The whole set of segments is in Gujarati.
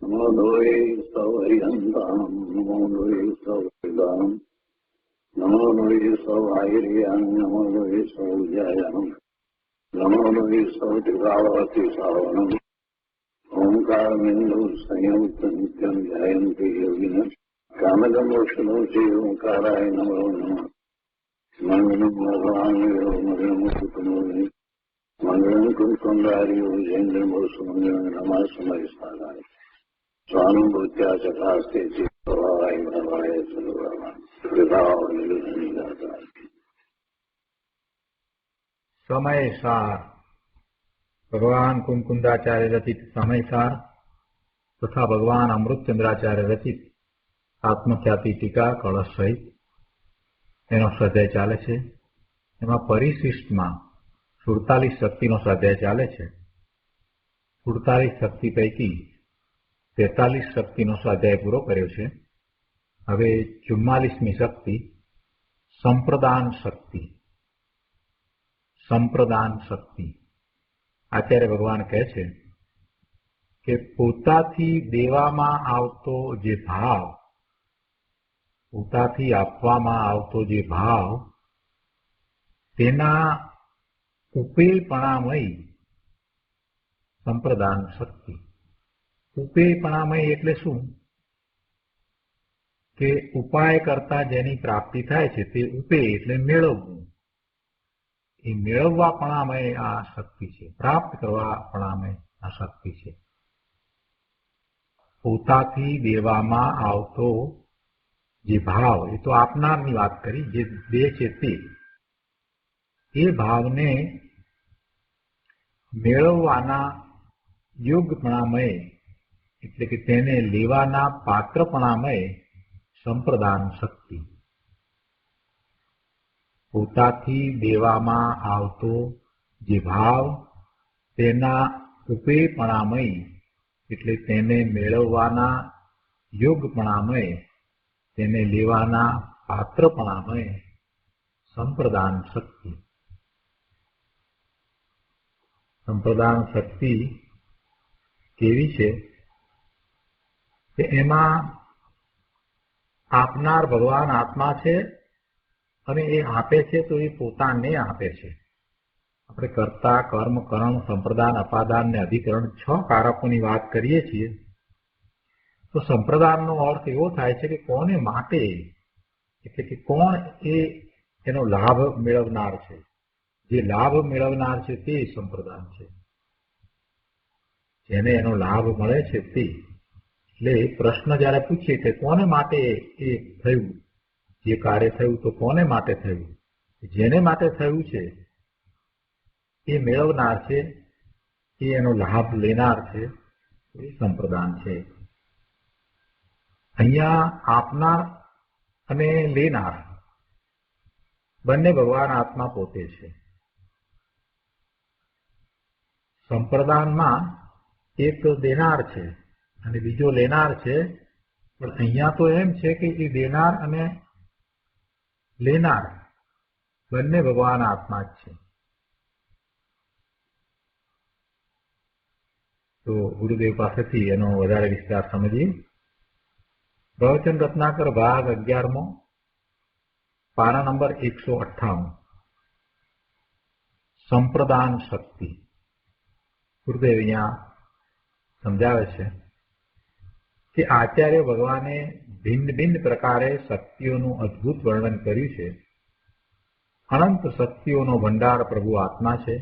नमो लोये सौहरिहन्तां नमो लोये सौहृदां नमो लोये सौभागिर्यां नमो लोये सौजायां नमो लोये सौत्रिकावती सावनम् ओंकारमिन्दौ संयुक्त नित्यं ध्यायन्ति योगिनः कामदमोक्षणो च ओंकाराय नमो नमः मंगलम भगवानेयो मंगलमुकुटुम्बे मंगलम कुंकुंडारियो जयेन्द्रमोसुमंगलम नमः समय साराय स्वामी भूत्या चकास्ते चित्तवाय भवाय सलुराम कृपाव निलुनिदाता समय सार भगवान कुंकुंदाचार्य रचित समय सार तथा भगवान अमृतचंद्राचार्य रचित आत्मख्याति टीका कलश सहित एनो स्वाध्याय चाले छे। एमां परिशिष्टमां 47 शक्तिनो स्वाध्याय चाले छे। 47 शक्ति पैकी 43 शक्तिनो स्वाध्याय पूरो कर्यो छे। हवे 44मी शक्ति संप्रदान शक्ति। संप्रदान शक्ति आचार्य भगवान कहे छे के पोताथी देवामां आवतो जे भाव, पोताथी आपवामां आवतो जे भाव तेना उपेलपणामय संप्रदान शक्ति। उपेलपणामय एटले शुं के उपाय करता जेनी प्राप्ति थाय छे ते उपे एटले मेळववुं। એ મેળવવાપણામય આ શક્તિ છે, પ્રાપ્ત કરવાપણામય આ શક્તિ છે। પોતાથી દેવામાં આવતો જે ભાવ, એ તો આપનારની વાત કરી, જે દે છે તે એ ભાવને મેળવવાના યોગ્યપણામય એટલે કે તેને લેવાના પાત્રપણામય સંપ્રદાન શક્તિ। પોતાથી દેવામાં આવતો જે ભાવ તેના ઉપેપણામય એટલે તેને મેળવવાના યોગ્યપણામય, તેને લેવાના પાત્રપણામય સંપ્રદાન શક્તિ। સંપ્રદાન શક્તિ કેવી છે કે એમાં આપનાર ભગવાન આત્મા છે અને એ આપે છે તો એ પોતાને આપે છે। આપણે કર્તા, કર્મ, કરણ, સંપ્રદાન, અપાદાન ને અધિકરણ 6 કારકોની વાત કરીએ છીએ તો સંપ્રદાનનો અર્થ એવો થાય છે કે કોને માટે, એટલે કે કોણ એ એનો લાભ મેળવનાર છે, જે લાભ મેળવનાર છે તે સંપ્રદાન છે, જેને એનો લાભ મળે છે તે। એટલે પ્રશ્ન જ્યારે પૂછીએ કે કોને માટે એ થયું, જે કાર્ય થયું તો કોને માટે થયું, જેને માટે થયું છે એ મેળવનાર છે, એ એનો લાભ લેનાર છે, એ સંપ્રદાન છે। અહીંયા આપનાર અને લેનાર બંને ભગવાન આત્મા પોતે છે। સંપ્રદાનમાં એક દેનાર છે અને બીજો લેનાર છે, પણ અહીંયા તો એમ છે કે એ દેનાર અને લેનાર બંને ભગવાન આત્મા જ છે। તો ગુરુદેવ પાસેથી એનો વધારે વિસ્તાર સમજીએ। પ્રવચન રત્નાકર ભાગ 11મો, પાના નંબર 158, સંપ્રદાન શક્તિ। ગુરુદેવ અહીંયા સમજાવે છે કે આચાર્ય ભગવાને ભિન્ન ભિન્ન પ્રકારે શક્તિઓનું અદ્ભુત વર્ણન કર્યું છે। અનંત શક્તિઓનો ભંડાર પ્રભુ આત્મા છે।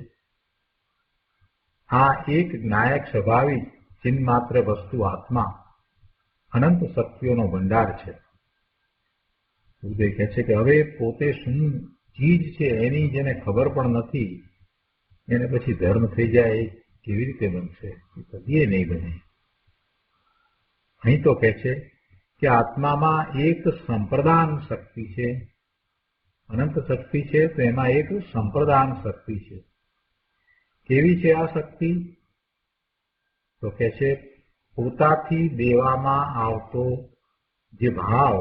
આ એક જ્ઞાયક સ્વભાવિક ચિન્માત્ર વસ્તુ આત્મા અનંત શક્તિઓનો ભંડાર છે। ગુરુદેવ કહે છે કે હવે પોતે શું ચીજ છે એની જેને ખબર પણ નથી એને પછી ધર્મ થઈ જાય એ કેવી રીતે બનશે? એ કદીએ નહીં બને। અહીં તો કહે છે કે આત્મામાં એક સંપ્રદાન શક્તિ છે, અનંત શક્તિ છે તો એમાં એક સંપ્રદાન શક્તિ છે। કેવી છે આ શક્તિ? તો કહે છે પોતાથી દેવામાં આવતો જે ભાવ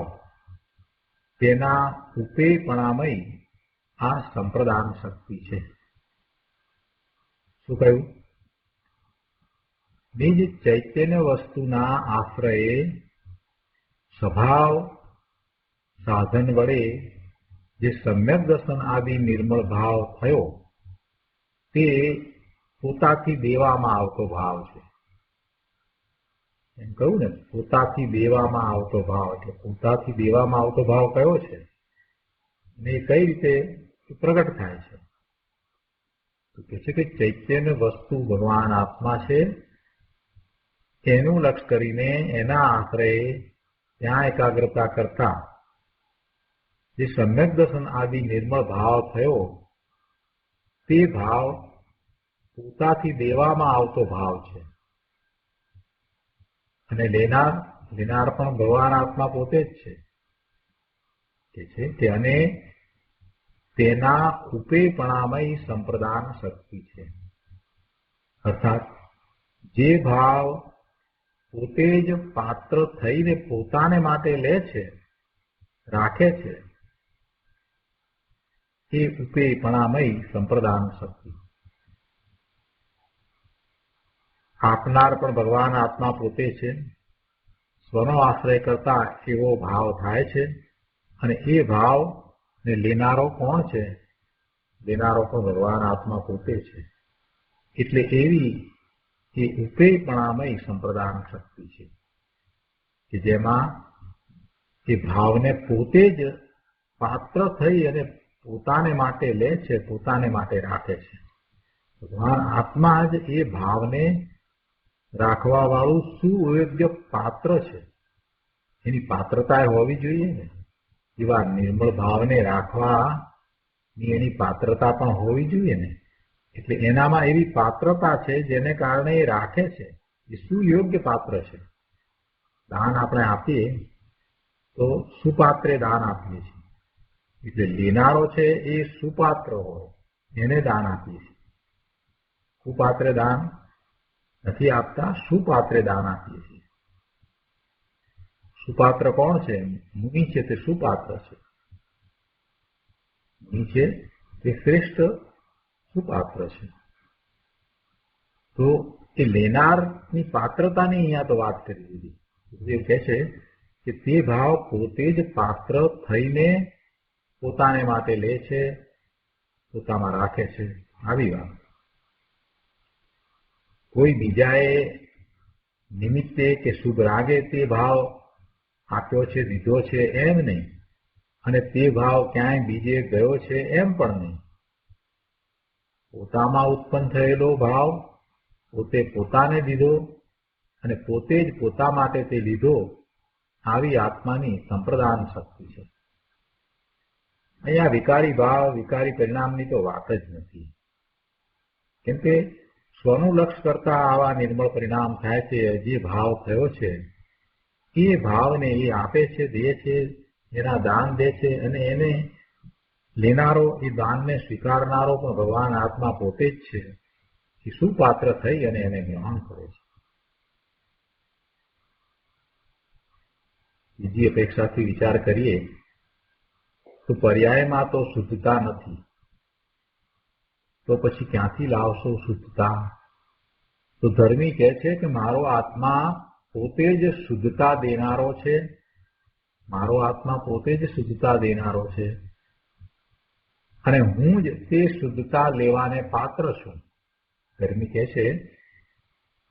તેના ઉપેપણામય આ સંપ્રદાન શક્તિ છે। શું કહ્યું? નિજ ચૈતન્ય વસ્તુના આશ્રયે સ્વભાવ સાધન વડે જે સમ્યક દર્શન આદિ નિર્મળ ભાવ થયો તે પોતાથી દેવામાં આવતો ભાવ છે. એમ કહ્યું ને, પોતાથી દેવામાં આવતો ભાવ, એટલે પોતાથી દેવામાં આવતો ભાવ કયો છે ને કઈ રીતે પ્રગટ થાય છે? તો કહે છે કે ચૈતન્ય વસ્તુ ભગવાન આત્મા છે, એનું લક્ષ કરીને એના આશ્રયે ત્યાં એકાગ્રતા કરતા જે સમ્યક દર્શન આદિ નિર્મળ ભાવ થયો તે ભાવ પોતાથી દેવામાં આવતો ભાવ છે. અને લેનાર પણ ભગવાન આત્મા પોતે જ છે અને તેના ઉપેપણામય સંપ્રદાન શક્તિ છે. અર્થાત જે ભાવ પોતે જ પાત્ર થઈને પોતાને માટે લે છે, રાખે છે, એ ઉપેપણામય સંપ્રદાન શક્તિ. આપનાર પણ ભગવાન આત્મા પોતે છે. સ્વનો આશ્રય કરતા એવો ભાવ થાય છે અને એ ભાવ ને લેનારો કોણ છે? લેનારો પણ ભગવાન આત્મા પોતે છે. એટલે એવી એ ઉપેપણામય સંપ્રદાન શક્તિ છે કે જેમાં એ ભાવને પોતે જ પાત્ર થઈ અને પોતાને માટે લે છે, પોતાને માટે રાખે છે. ભગવાન આત્મા જ એ ભાવને રાખવા વાળું સુયોગ્ય પાત્ર છે. એની પાત્રતા હોવી જોઈએ ને. એવા નિર્મળ ભાવને રાખવાની એની પાત્રતા પણ હોવી જોઈએ ને. એટલે એનામાં એવી પાત્રતા છે જેને કારણે એ રાખે છે. એ સુયોગ્ય પાત્ર છે. દાન આપણે આપીએ તો સુપાત્રે દાન આપીએ છીએ. એટલે લેનારો છે એ સુપાત્ર હોય એને દાન આપીએ છીએ. કુપાત્રે દાન નથી આપતા, સુપાત્રે દાન આપીએ છીએ. સુપાત્ર કોણ છે? મુનિ છે તે સુપાત્ર છે. મુનિ છે તે શ્રેષ્ઠ સુપાત્ર છે. તો એ લેનારની પાત્રતાની અહીંયા તો વાત કરી દીધી. એ કહે છે કે તે ભાવ પોતે જ પાત્ર થઈને પોતાને માટે લે છે, પોતામાં રાખે છે. આવી વાત. કોઈ બીજાએ નિમિત્તે કે શુભ રાગે તે ભાવ આપ્યો છે, દીધો છે એમ નહીં, અને તે ભાવ ક્યાંય બીજે ગયો છે એમ પણ નહીં. પોતામાં ઉત્પન્ન થયેલો ભાવ પોતે પોતાને દીધો અને પોતે જ પોતા માટે તે લીધો. આવી આત્માની સંપ્રદાન શક્તિ છે. અહીંયા વિકારી ભાવ, વિકારી પરિણામની તો વાત જ નથી. કેમ કે સ્વનું લક્ષ્ય કરતા આવા નિર્મળ પરિણામ થાય છે. જે ભાવ થયો છે એ ભાવને એ આપે છે, દે છે, એના દાન દે છે અને એને લેનારો, એ દાનને સ્વીકારનારો પણ ભગવાન આત્મા પોતે જ છે. એ સુપાત્ર થઈ અને એને ગ્રહણ કરે છે. બીજી અપેક્ષાથી વિચાર કરીએ તો પર્યાયમાં તો શુદ્ધતા નથી, તો પછી ક્યાંથી લાવશો શુદ્ધતા? તો ધર્મી કહે છે કે મારો આત્મા પોતે જ શુદ્ધતા દેનારો છે. મારો આત્મા પોતે જ શુદ્ધતા દેનારો છે અને હું જ તે શુદ્ધતા લેવાને પાત્ર છું. ધર્મી કહે છે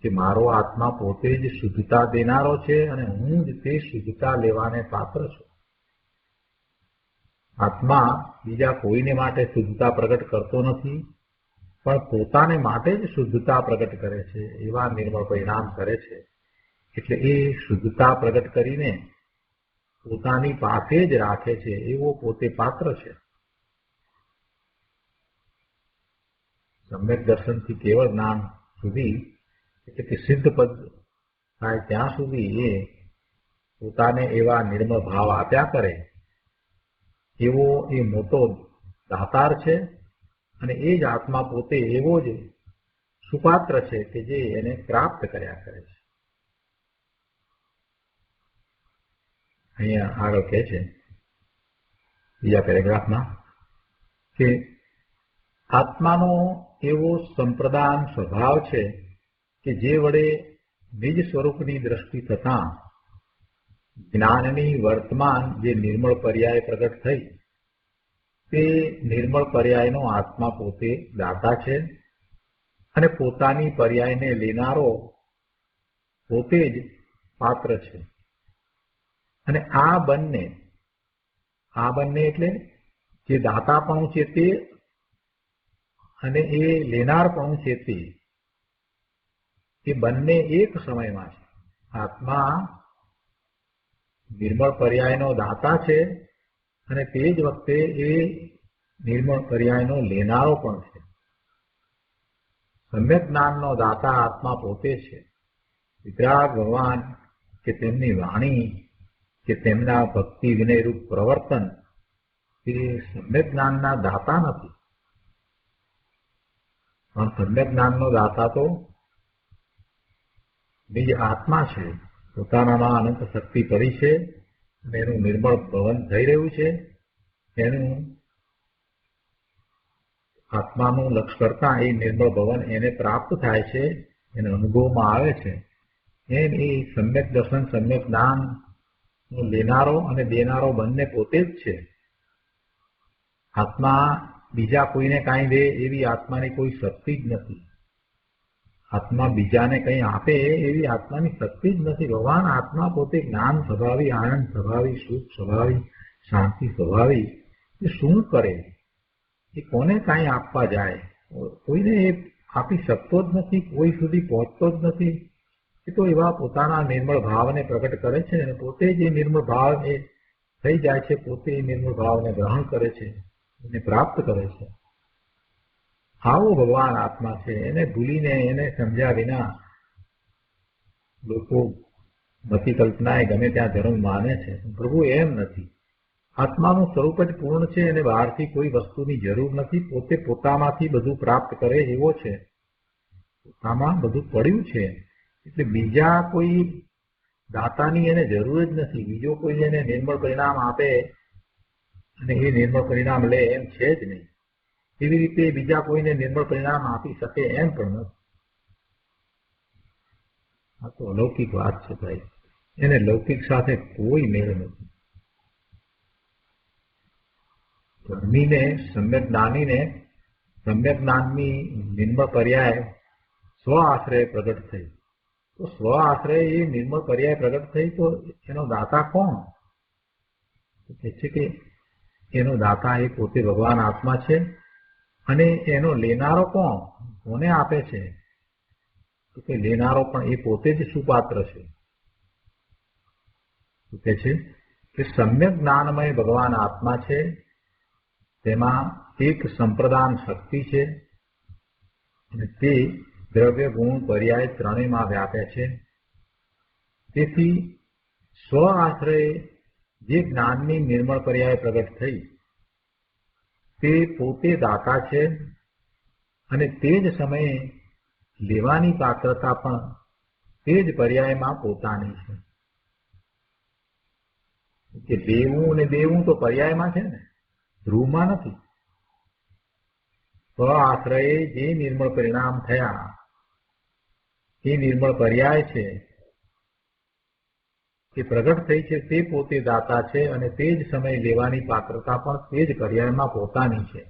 કે મારો આત્મા પોતે જ શુદ્ધતા દેનારો છે અને હું જ તે શુદ્ધતા લેવાને પાત્ર છું. આત્મા બીજા કોઈને માટે શુદ્ધતા પ્રગટ કરતો નથી, પણ પોતાને માટે જ શુદ્ધતા પ્રગટ કરે છે. એવા નિર્મળ પરિણામ કરે છે. એટલે એ શુદ્ધતા પ્રગટ કરીને પોતાની પાસે જ રાખે છે. એવો પોતે પાત્ર છે. સમ્યક દર્શનથી કેવળ જ્ઞાન સુધી, એટલે કે સિદ્ધ પદ થાય ત્યાં સુધી એ પોતાને એવા નિર્મળ ભાવ આપ્યા કરે એવો એ મોટો દાતાર છે. અને એ જ આત્મા પોતે એવો જ સુપાત્ર છે કે જે એને પ્રાપ્ત કર્યા કરે છે. અહીંયા આગળ કહે છે બીજા પેરેગ્રાફમાં કે આત્માનો એવો સંપ્રદાન સ્વભાવ છે કે જે વડે નિજ સ્વરૂપની દ્રષ્ટિ થતાં જ્ઞાનની વર્તમાન જે નિર્મળ પર્યાય પ્રગટ થઈ તે નિર્મળ પર્યાયનો આત્મા પોતે દાતા છે અને પોતાની પર્યાયને લેનારો પોતે જ પાત્ર છે. અને આ બંને એટલે જે દાતાપણું છે તે અને એ લેનારપણું છે તે બંને એક સમયમાં છે. આત્મા નિર્મળ પર્યાયનો દાતા છે અને તે જ વખતે એ નિર્મળ પર્યાયનો લેનારો પણ છે. સમ્યક જ્ઞાનનો દાતા આત્મા પોતે છે. વિતરાગ ભગવાન કે તેમની વાણી કે તેમના ભક્તિ વિનયરૂપ પ્રવર્તન એ સમ્યક જ્ઞાનના દાતા નથી, પણ સમ્યક જ્ઞાનનો દાતા તો નિજ આત્મા છે. પોતાનામાં અનંત શક્તિ પડી છે અને એનું નિર્મળ ભવન થઈ રહ્યું છે. એનું આત્માનું લક્ષ કરતા એ નિર્મળ ભવન એને પ્રાપ્ત થાય છે, એને અનુભવમાં આવે છે. એમ એ સમ્યક દર્શન સમ્યક જ્ઞાન લેનારો અને દેનારો બંને પોતે જ છે. આત્મા બીજા કોઈને કાંઈ દે એવી આત્માની કોઈ શક્તિ જ નથી. આત્મા બીજાને કંઈ આપે એવી આત્માની શક્તિ જ નથી. ભગવાન આત્મા પોતે જ્ઞાન સ્વભાવી, આનંદ સ્વભાવી, સુખ સ્વભાવી, શાંતિ સ્વભાવી. એ શું કરે? એ કોને કાંઈ આપવા જાય? કોઈને એ આપી શકતો જ નથી, કોઈ સુધી પહોંચતો જ નથી. એ તો એવા પોતાના નિર્મળ ભાવને પ્રગટ કરે છે અને પોતે જ એ નિર્મળ ભાવ એ થઈ જાય છે. પોતે એ નિર્મળ ભાવને ગ્રહણ કરે છે, એને પ્રાપ્ત કરે છે. આવો ભગવાન આત્મા છે. એને ભૂલીને, એને સમજ્યા વિના લોકો મતિ કલ્પનાએ ગમે ત્યાં ધર્મ માને છે. પ્રભુ એમ નથી. આત્માનું સ્વરૂપ જ પૂર્ણ છે અને બહારથી કોઈ વસ્તુની જરૂર નથી. પોતે પોતામાંથી બધું પ્રાપ્ત કરે એવો છે. પોતામાં બધું પડ્યું છે એટલે બીજા કોઈ દાતાની એને જરૂર જ નથી. બીજો કોઈ એને નિર્મળ પરિણામ આપે અને એ નિર્મળ પરિણામ લે એમ છે જ નહીં. એવી રીતે બીજા કોઈને નિર્મળ પરિણામ આપી શકે એમ પણ નથી. આ તો અલૌકિક વાત છે ભાઈ. એને લૌકિક સાથે કોઈ મેળ નથી. ધર્મીને, સમ્યક જ્ઞાનીને સમ્યક જ્ઞાનની નિર્મળ પર્યાય સ્વ આશ્રય પ્રગટ થઈ. તો સ્વ આશ્રય એ નિર્મળ પર્યાય પ્રગટ થઈ તો એનો દાતા કોણ? કહે છે કે એનો દાતા એ પોતે ભગવાન આત્મા છે અને એનો લેનારો કોણ? કોને આપે છે? તો કે લેનારો પણ એ પોતે જ સુપાત્ર છે. કહે છે કે સમ્યક જ્ઞાનમય ભગવાન આત્મા છે. તેમાં એક સંપ્રદાન શક્તિ છે અને તે દ્રવ્ય ગુણ પર્યાય ત્રણેયમાં વ્યાપે છે. તેથી સ્વ આશ્રય જે જ્ઞાનની નિર્મળ પર્યાય પ્રગટ થઈ તે પોતે દાતા છે અને તે જ સમયે લેવાની પાત્રતા પણ તે જ પર્યાયમાં પોતાની છે. કે લેવું અને દેવું તો પર્યાયમાં છે ને, ધ્રુવમાં નથી. સ્વ આશ્રયે જે નિર્મળ પરિણામ થયા એ નિર્મળ પર્યાય છે, એ પ્રગટ થઈ છે તે પોતે દાતા છે અને તે જ સમય લેવાની પાત્રતા પણ તે જ પર્યાયમાં પોતાની છે.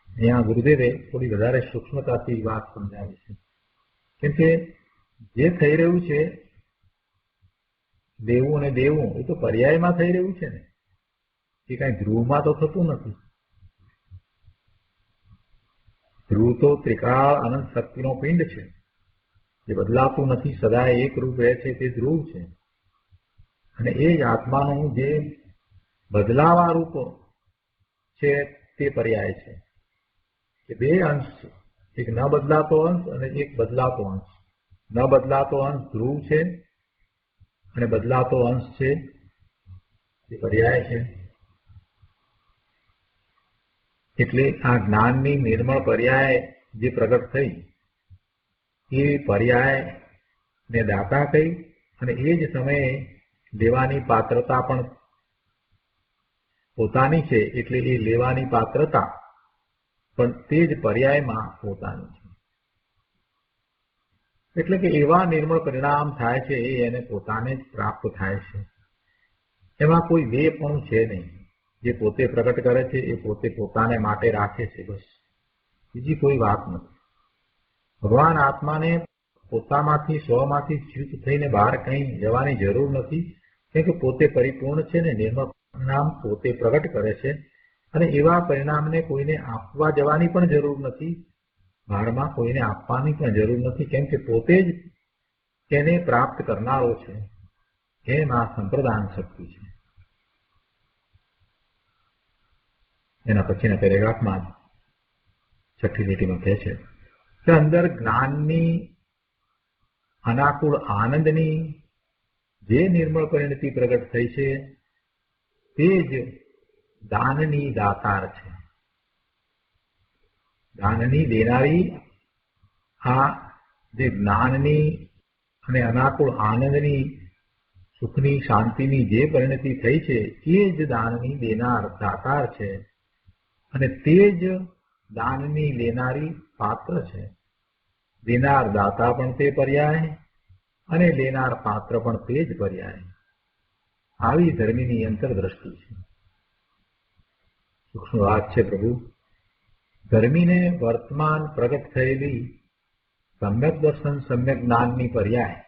અહીંયા ગુરુદેવે થોડી વધારે સૂક્ષ્મતાથી વાત સમજાવી છે. કેમ કે જે થઈ રહ્યું છે દેવું અને દેવું એ તો પર્યાયમાં થઈ રહ્યું છે ને, એ કઈ ધ્રુવમાં તો થતું નથી. ધ્રુવ તો ત્રિકાળ અનંત શક્તિનો પિંડ છે, જે બદલાતું નથી, સદાય એક રૂપ રહે છે, તે ધ્રુવ છે. અને એ જ આત્માનું જે બદલાવા રૂપ છે તે પર્યાય છે. કે બે અંશ છે, એક ન બદલાતો અંશ અને એક બદલાતો અંશ. ન બદલાતો અંશ ધ્રુવ છે અને બદલાતો અંશ છે તે પર્યાય છે. એટલે આ જ્ઞાનની નિર્મળ પર્યાય જે પ્રગટ થઈ એ પર્યાય ને દાતા કહી અને એ જ સમયે લેવાની પાત્રતા પણ પોતાની છે. એટલે એ લેવાની પાત્રતા પણ તે જ પર્યાયમાં પોતાની છે. એટલે કે એવા નિર્મળ પરિણામ થાય છે એ એને પોતાને જ પ્રાપ્ત થાય છે. એમાં કોઈ બે પણ છે નહીં. જે પોતે પ્રગટ કરે છે એ પોતે પોતાને માટે રાખે છે, બસ, બીજી કોઈ વાત નથી. ભગવાન આત્માને પોતામાંથી સ્વમાંથી ચ્યુત થઈને બહાર કંઈ જવાની જરૂર નથી, કેમ કે પોતે પરિપૂર્ણ છે ને નિર્મળ પરિણામ પોતે પ્રગટ કરે છે. અને એવા પરિણામને કોઈને આપવા જવાની પણ જરૂર નથી, બહારમાં કોઈને આપવાની પણ જરૂર નથી, કેમ કે પોતે જ તેને પ્રાપ્ત કરનારો છે. એમ આ સંપ્રદાન શક્તિ છે. એના પછીના પેરેગ્રાફમાં 6ઠ્ઠી લીટીમાં કહે છે કે અંદર જ્ઞાનની અનાકુળ આનંદની જે નિર્મળ પરિણતિ પ્રગટ થઈ છે તે જ દાનની દાતાર છે. દાનની દેનારી આ જે જ્ઞાનની અને અનાકુળ આનંદની સુખની શાંતિની જે પરિણતિ થઈ છે એ જ દાનની દેનાર દાતાર છે. અને તે જ દાનની લેનારી પાત્ર છે. દેનાર દાતા પણ તે પર્યાય અને લેનાર પાત્ર પણ તે જ પર્યાય. આવી ધર્મીની અંતરદ્રષ્ટિ છે. સૂક્ષ્મ વાત છે પ્રભુ. ધર્મીને વર્તમાન પ્રગટ થયેલી સમ્યક દર્શન સમ્યક જ્ઞાનની પર્યાય,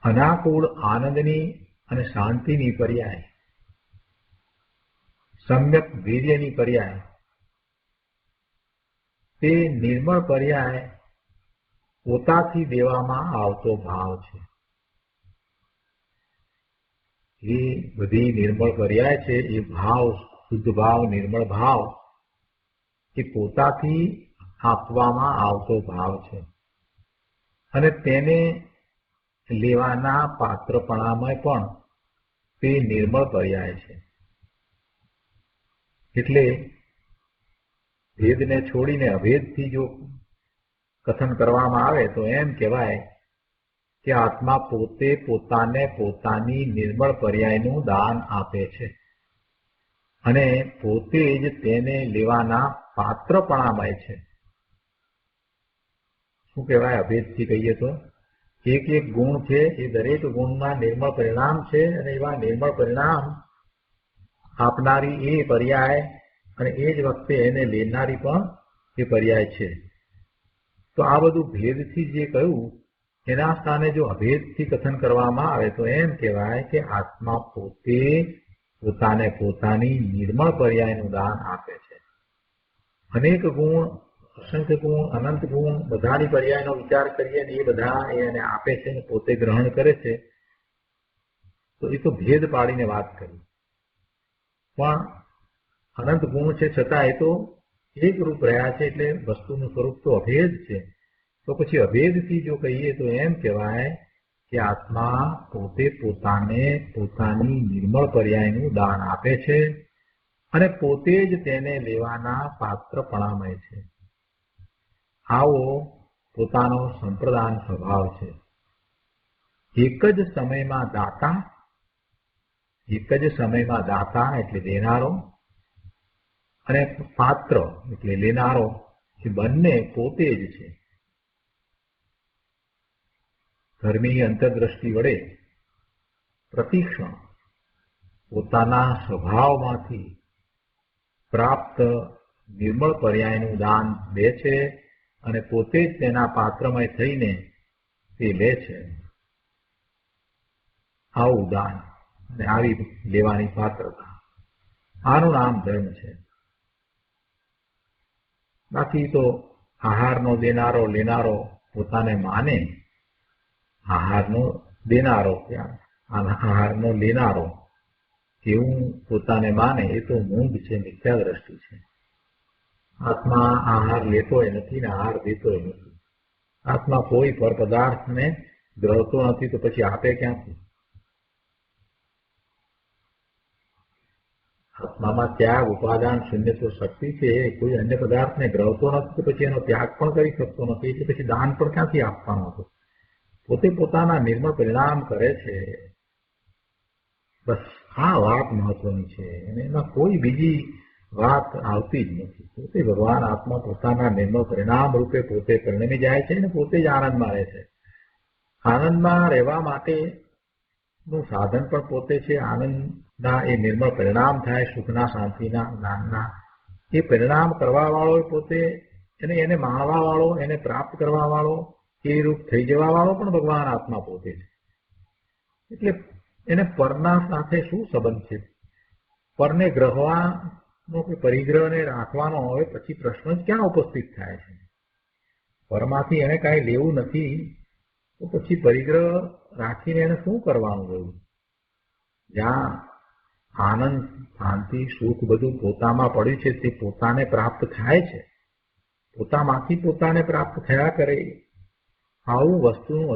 અનાકૂળ આનંદની અને શાંતિની પર્યાય, સમ્યક વીર્યની પર્યાય, તે નિર્મળ પર્યાય પોતાથી દેવામાં આવતો ભાવ છે. એ બધી નિર્મળ પર્યાય છે એ ભાવ, શુદ્ધ ભાવ, નિર્મળ ભાવ એ પોતાથી આપવામાં આવતો ભાવ છે. અને તેને લેવાના પાત્રપણામાં પણ તે નિર્મળ પર્યાય છે. એટલે ભેદને છોડીને અભેદથી જો કથન કરવામાં આવે તો એમ કહેવાય કે આત્મા પોતે પોતાને પોતાની નિર્મળ પર્યાયનું દાન આપે છે અને પોતે જ તેને લેવાના પાત્રપણામય છે. શું કહેવાય? અભેદથી કહીએ તો એક એક ગુણ છે એ દરેક ગુણમાં નિર્મળ પરિણામ છે અને એવા નિર્મળ પરિણામ આપનારી એ પર્યાય અને એ જ વખતે એને લેનારી પણ એ પર્યાય છે. તો આ બધું ભેદથી જે કહ્યું એના સ્થાને જો અભેદથી કથન કરવામાં આવે તો એમ કહેવાય કે આત્મા પોતે પોતાને પોતાની નિર્મળ પર્યાયનું દાન આપે છે. અનેક ગુણ, અસંખ્ય ગુણ, અનંત ગુણ બધાની પર્યાયનો વિચાર કરીએ ને એ બધા એને આપે છે ને પોતે ગ્રહણ કરે છે તો એ તો ભેદ પાડીને વાત કરી. પણ અનંત ગુણ છે છતાં એ તો એકરૂપ રહ્યા છે એટલે વસ્તુનું સ્વરૂપ તો અભેદ છે. તો પછી અભેદથી જો કહીએ તો એમ કહેવાય કે આત્મા પોતે પોતાને પોતાની નિર્મળ પર્યાયનું દાન આપે છે અને પોતે જ તેને લેવાના પાત્રપણામય છે. આવો પોતાનો સંપ્રદાન સ્વભાવ છે. એક જ સમયમાં દાતા એટલે દેનારો અને પાત્ર એટલે લેનારો એ બંને પોતે જ છે. ધર્મીની અંતરદ્રષ્ટિ વડે પ્રતિક્ષણ પોતાના સ્વભાવમાંથી પ્રાપ્ત નિર્મળ પર્યાયનું દાન દે છે અને પોતે જ તેના પાત્રમય થઈને તે લે છે. આવું દાન અને આવી લેવાની પાત્રતા, આનું નામ ધર્મ છે. બાકી તો આહારનો દેનારો લેનારો પોતાને માને, આહારનો દેનારો આહારનો લેનારો એવું પોતાને માને એ તો મૂંઢ છે, મિથ્યા દ્રષ્ટિ છે. આત્મા આહાર લેતોય નથી ને આહાર દેતોય નથી. આત્મા કોઈ પર પદાર્થને ગ્રહતો નથી તો પછી આપે ક્યાંથી? આત્મામાં ત્યાગ, ઉપાદાન, શૂન્યત્વ શક્તિ છે. કોઈ અન્ય પદાર્થને ગ્રહતો નથી તો પછી એનો ત્યાગ પણ કરી શકતો નથી. એટલે પછી દાન પણ ક્યાંથી આપવાનો હતો? પોતે પોતાના નિર્મળ પરિણામ કરે છે. બસ આ વાત મહત્વની છે અને એમાં કોઈ બીજી વાત આવતી જ નથી. પોતે ભગવાન આત્મા પોતાના નિર્મળ પરિણામ રૂપે પોતે પરિણમી જાય છે અને પોતે જ આનંદમાં રહે છે. આનંદમાં રહેવા માટેનું સાધન પણ પોતે છે. આનંદના એ નિર્મળ પરિણામ થાય, સુખના, શાંતિના, જ્ઞાનના, એ પરિણામ કરવા વાળો પોતે, એને માણવા વાળો, એને પ્રાપ્ત કરવા વાળો, એ રૂપ થઈ જવા વાળો પણ ભગવાન આત્મા પોતે છે. એટલે એને પરના સાથે શું સંબંધ છે? પરને ગ્રહવાનો કે પરિગ્રહને રાખવાનો હવે પછી પ્રશ્ન જ ક્યાં ઉપસ્થિત થાય છે? પરમાંથી એને કાંઈ લેવું નથી તો પછી પરિગ્રહ રાખીને એને શું કરવાનું રહ્યું? જ્યાં આનંદ, શાંતિ, સુખ બધું પોતામાં પડ્યું છે તે પોતાને પ્રાપ્ત થાય છે, પોતામાંથી પોતાને પ્રાપ્ત થયા કરે, આવું વસ્તુનું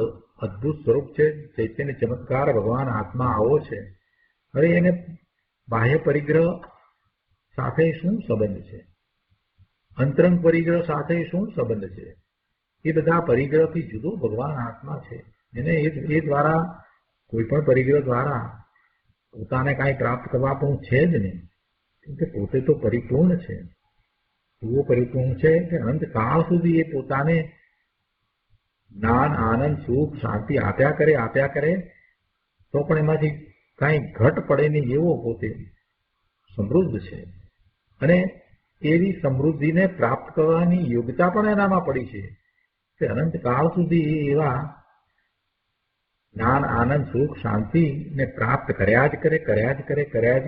અદ્ભુત સ્વરૂપ છે. ચૈતન્ય ચમત્કાર ભગવાન આત્મા આવો છે. હવે એને બાહ્ય પરિગ્રહ સાથે શું સંબંધ છે? અંતરંગ પરિગ્રહ સાથે શું સંબંધ છે? એ બધા પરિગ્રહથી જુદો ભગવાન આત્મા છે. એને એ દ્વારા, કોઈ પણ પરિગ્રહ દ્વારા પોતાને કાંઈ પ્રાપ્ત કરવા પણ છે જ નહીં, કેમકે પોતે તો પરિપૂર્ણ છે. એવો પરિપૂર્ણ છે કે અંતકાળ સુધી એ પોતાને જ્ઞાન, આનંદ, સુખ, શાંતિ આપ્યા કરે તો પણ એમાંથી કાંઈ ઘટ પડે નહીં એવો પોતે સમૃદ્ધ છે. અને એવી સમૃદ્ધિને પ્રાપ્ત કરવાની યોગ્યતા પણ એનામાં પડી છે કે અનંતકાળ સુધી એવા જ્ઞાન, આનંદ, સુખ, શાંતિને પ્રાપ્ત કર્યા જ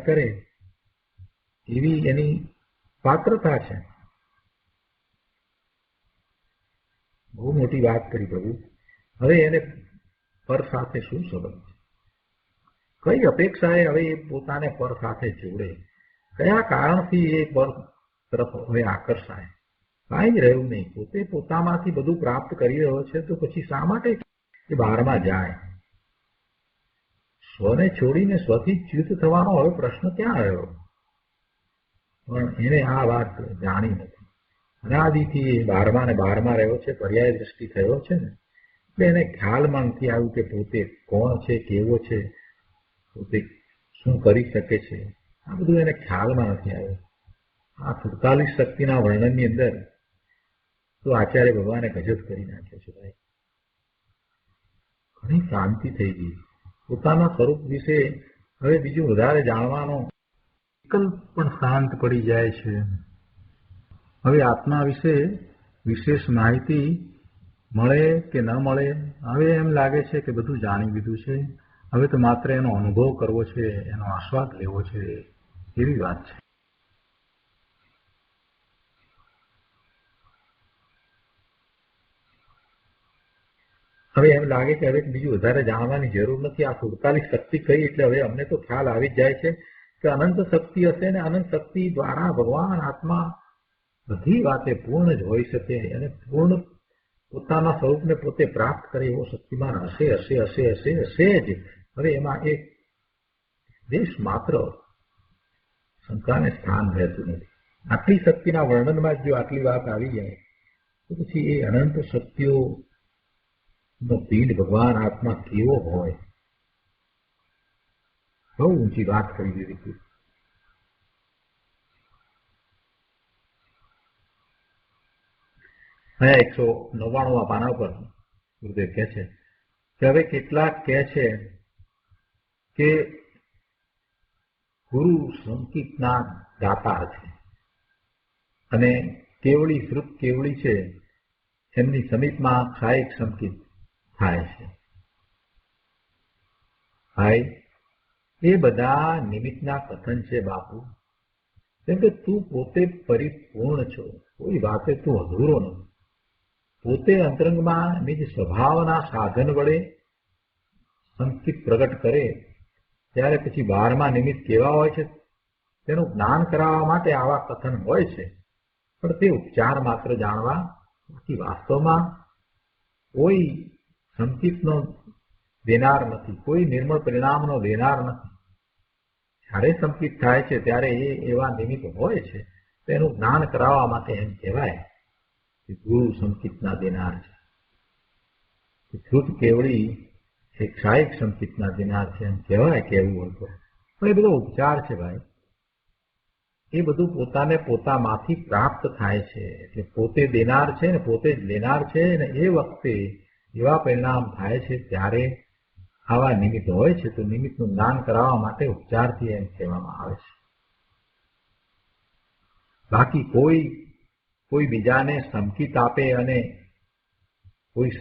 કરે એવી એની પાત્રતા છે. બહુ મોટી વાત કરી પ્રભુ. હવે એને પર સાથે શું સંબંધ છે? કઈ અપેક્ષાએ હવે એ પોતાને પર સાથે જોડે? કયા કારણથી એ પર તરફ હવે આકર્ષાય? કાંઈ જ રહ્યું નહીં. પોતે પોતામાંથી બધું પ્રાપ્ત કરી રહ્યો છે તો પછી શા માટે એ બહારમાં જાય? સ્વને છોડીને સ્વથી ચ્યુત થવાનો હવે પ્રશ્ન ક્યાં રહ્યો? પણ એને આ વાત જાણી નથી. અનાદિથી બહારમાં ને બહારમાં રહ્યો છે, પર્યાય દ્રષ્ટિ થયો છે ને, એટલે એને ખ્યાલમાં નથી આવ્યું કે પોતે કોણ છે, કેવો છે, પોતે શું કરી શકે છે. આ બધું એને ખ્યાલમાં નથી આવ્યું. આ 47 શક્તિના વર્ણનની અંદર તો આચાર્ય ભગવાને ગજબ કરી નાખ્યો છે ભાઈ. ઘણી શાંતિ થઈ ગઈ. પોતાના સ્વરૂપ વિશે હવે બીજું વધારે જાણવાનો વિકલ્પ પણ શાંત પડી જાય છે. હવે આત્મા વિશે વિશેષ માહિતી મળે કે ન મળે, હવે એમ લાગે છે કે બધું જાણી લીધું છે. હવે તો માત્ર એનો અનુભવ કરવો છે, એનો આસ્વાદ લેવો છે, એવી વાત છે. હવે એમ લાગે કે હવે બીજું વધારે જાણવાની જરૂર નથી. આ 47 શક્તિ કહી એટલે હવે અમને તો ખ્યાલ આવી જ જાય છે કે અનંત શક્તિ હશે ને અનંત શક્તિ દ્વારા ભગવાન આત્મા બધી વાતે પૂર્ણ જ હોઈ શકે અને પૂર્ણ પોતાના સ્વરૂપને પોતે પ્રાપ્ત કરે એવો શક્તિમાન હશે જ. હવે એમાં એક દેશ માત્ર શંકાને સ્થાન રહેતું નથી. આટલી શક્તિના વર્ણનમાં જો આટલી વાત આવી જાય તો પછી એ અનંત શક્તિઓ નો પીંડ ભગવાન આત્મા કેવો હોય? બહુ ઊંચી વાત કરી દીધી. અહીંયા 199 પાના પર ગુરુદેવ કહે છે કે હવે કેટલાક કહે છે કે ગુરુ સંકિતના દાતાર છે અને કેવળી શ્રુત કેવળી છે એમની સમીપમાં સહાયક સંકિત થાય છે. ભાઈ, એ બધા નિમિત્તના કથન છે બાપુ. કેમ કે તું પોતે પરિપૂર્ણ છો, કોઈ વાતે તું અધૂરો નથી. પોતે અંતરંગમાં નિજ સ્વભાવના સાધન વડે સંકિત પ્રગટ કરે ત્યારે પછી 12મા નિમિત્ત કેવા હોય છે તેનું જ્ઞાન કરાવવા માટે આવા કથન હોય છે. પણ તે ઉપચાર માત્ર જાણવા, બાકી વાસ્તવમાં કોઈ સંકિતનો દેનાર નથી, કોઈ નિર્મળ પરિણામનો દેનાર નથી. જ્યારે સંકિત થાય છે ત્યારે એ એવા નિમિત્ત હોય છે તેનું જ્ઞાન કરાવવા માટે એમ કહેવાય કે ગુરુ સંકિતના દેનાર છે. શ્રુત કેવળી એક સહાયક સંકિતના દેનાર છે એમ કહેવાય કે એવું હોય તો. પણ એ બધો ઉપચાર છે ભાઈ. એ બધું પોતાને પોતામાંથી પ્રાપ્ત થાય છે. એટલે પોતે દેનાર છે ને પોતે જ લેનાર છે ને એ વખતે એવા પરિણામ થાય છે ત્યારે આવા નિમિત્ત હોય છે તો નિમિત્તનું જ્ઞાન કરાવવા માટે ઉપચારથી એમ કહેવામાં આવે છે. બાકી કોઈ બીજાને સંકિત આપે અને કોઈ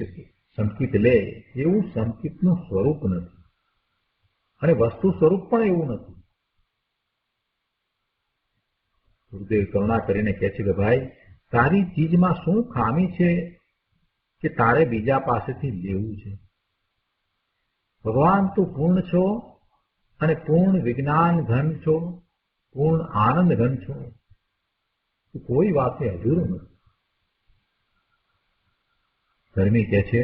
સંકિત લે એવું સંકિતનું સ્વરૂપ નથી અને વસ્તુ સ્વરૂપ પણ એવું નથી. ગુરુદેવ કરુણા કરીને કહે છે કે ભાઈ તારી ચીજમાં શું ખામી છે કે તારે બીજા પાસેથી લેવું છે? ભગવાન તું પૂર્ણ છો અને પૂર્ણ વિજ્ઞાન ઘન છો, પૂર્ણ આનંદ ઘન છો, તું કોઈ વાતે અધૂરું નથી. ધર્મી કહે છે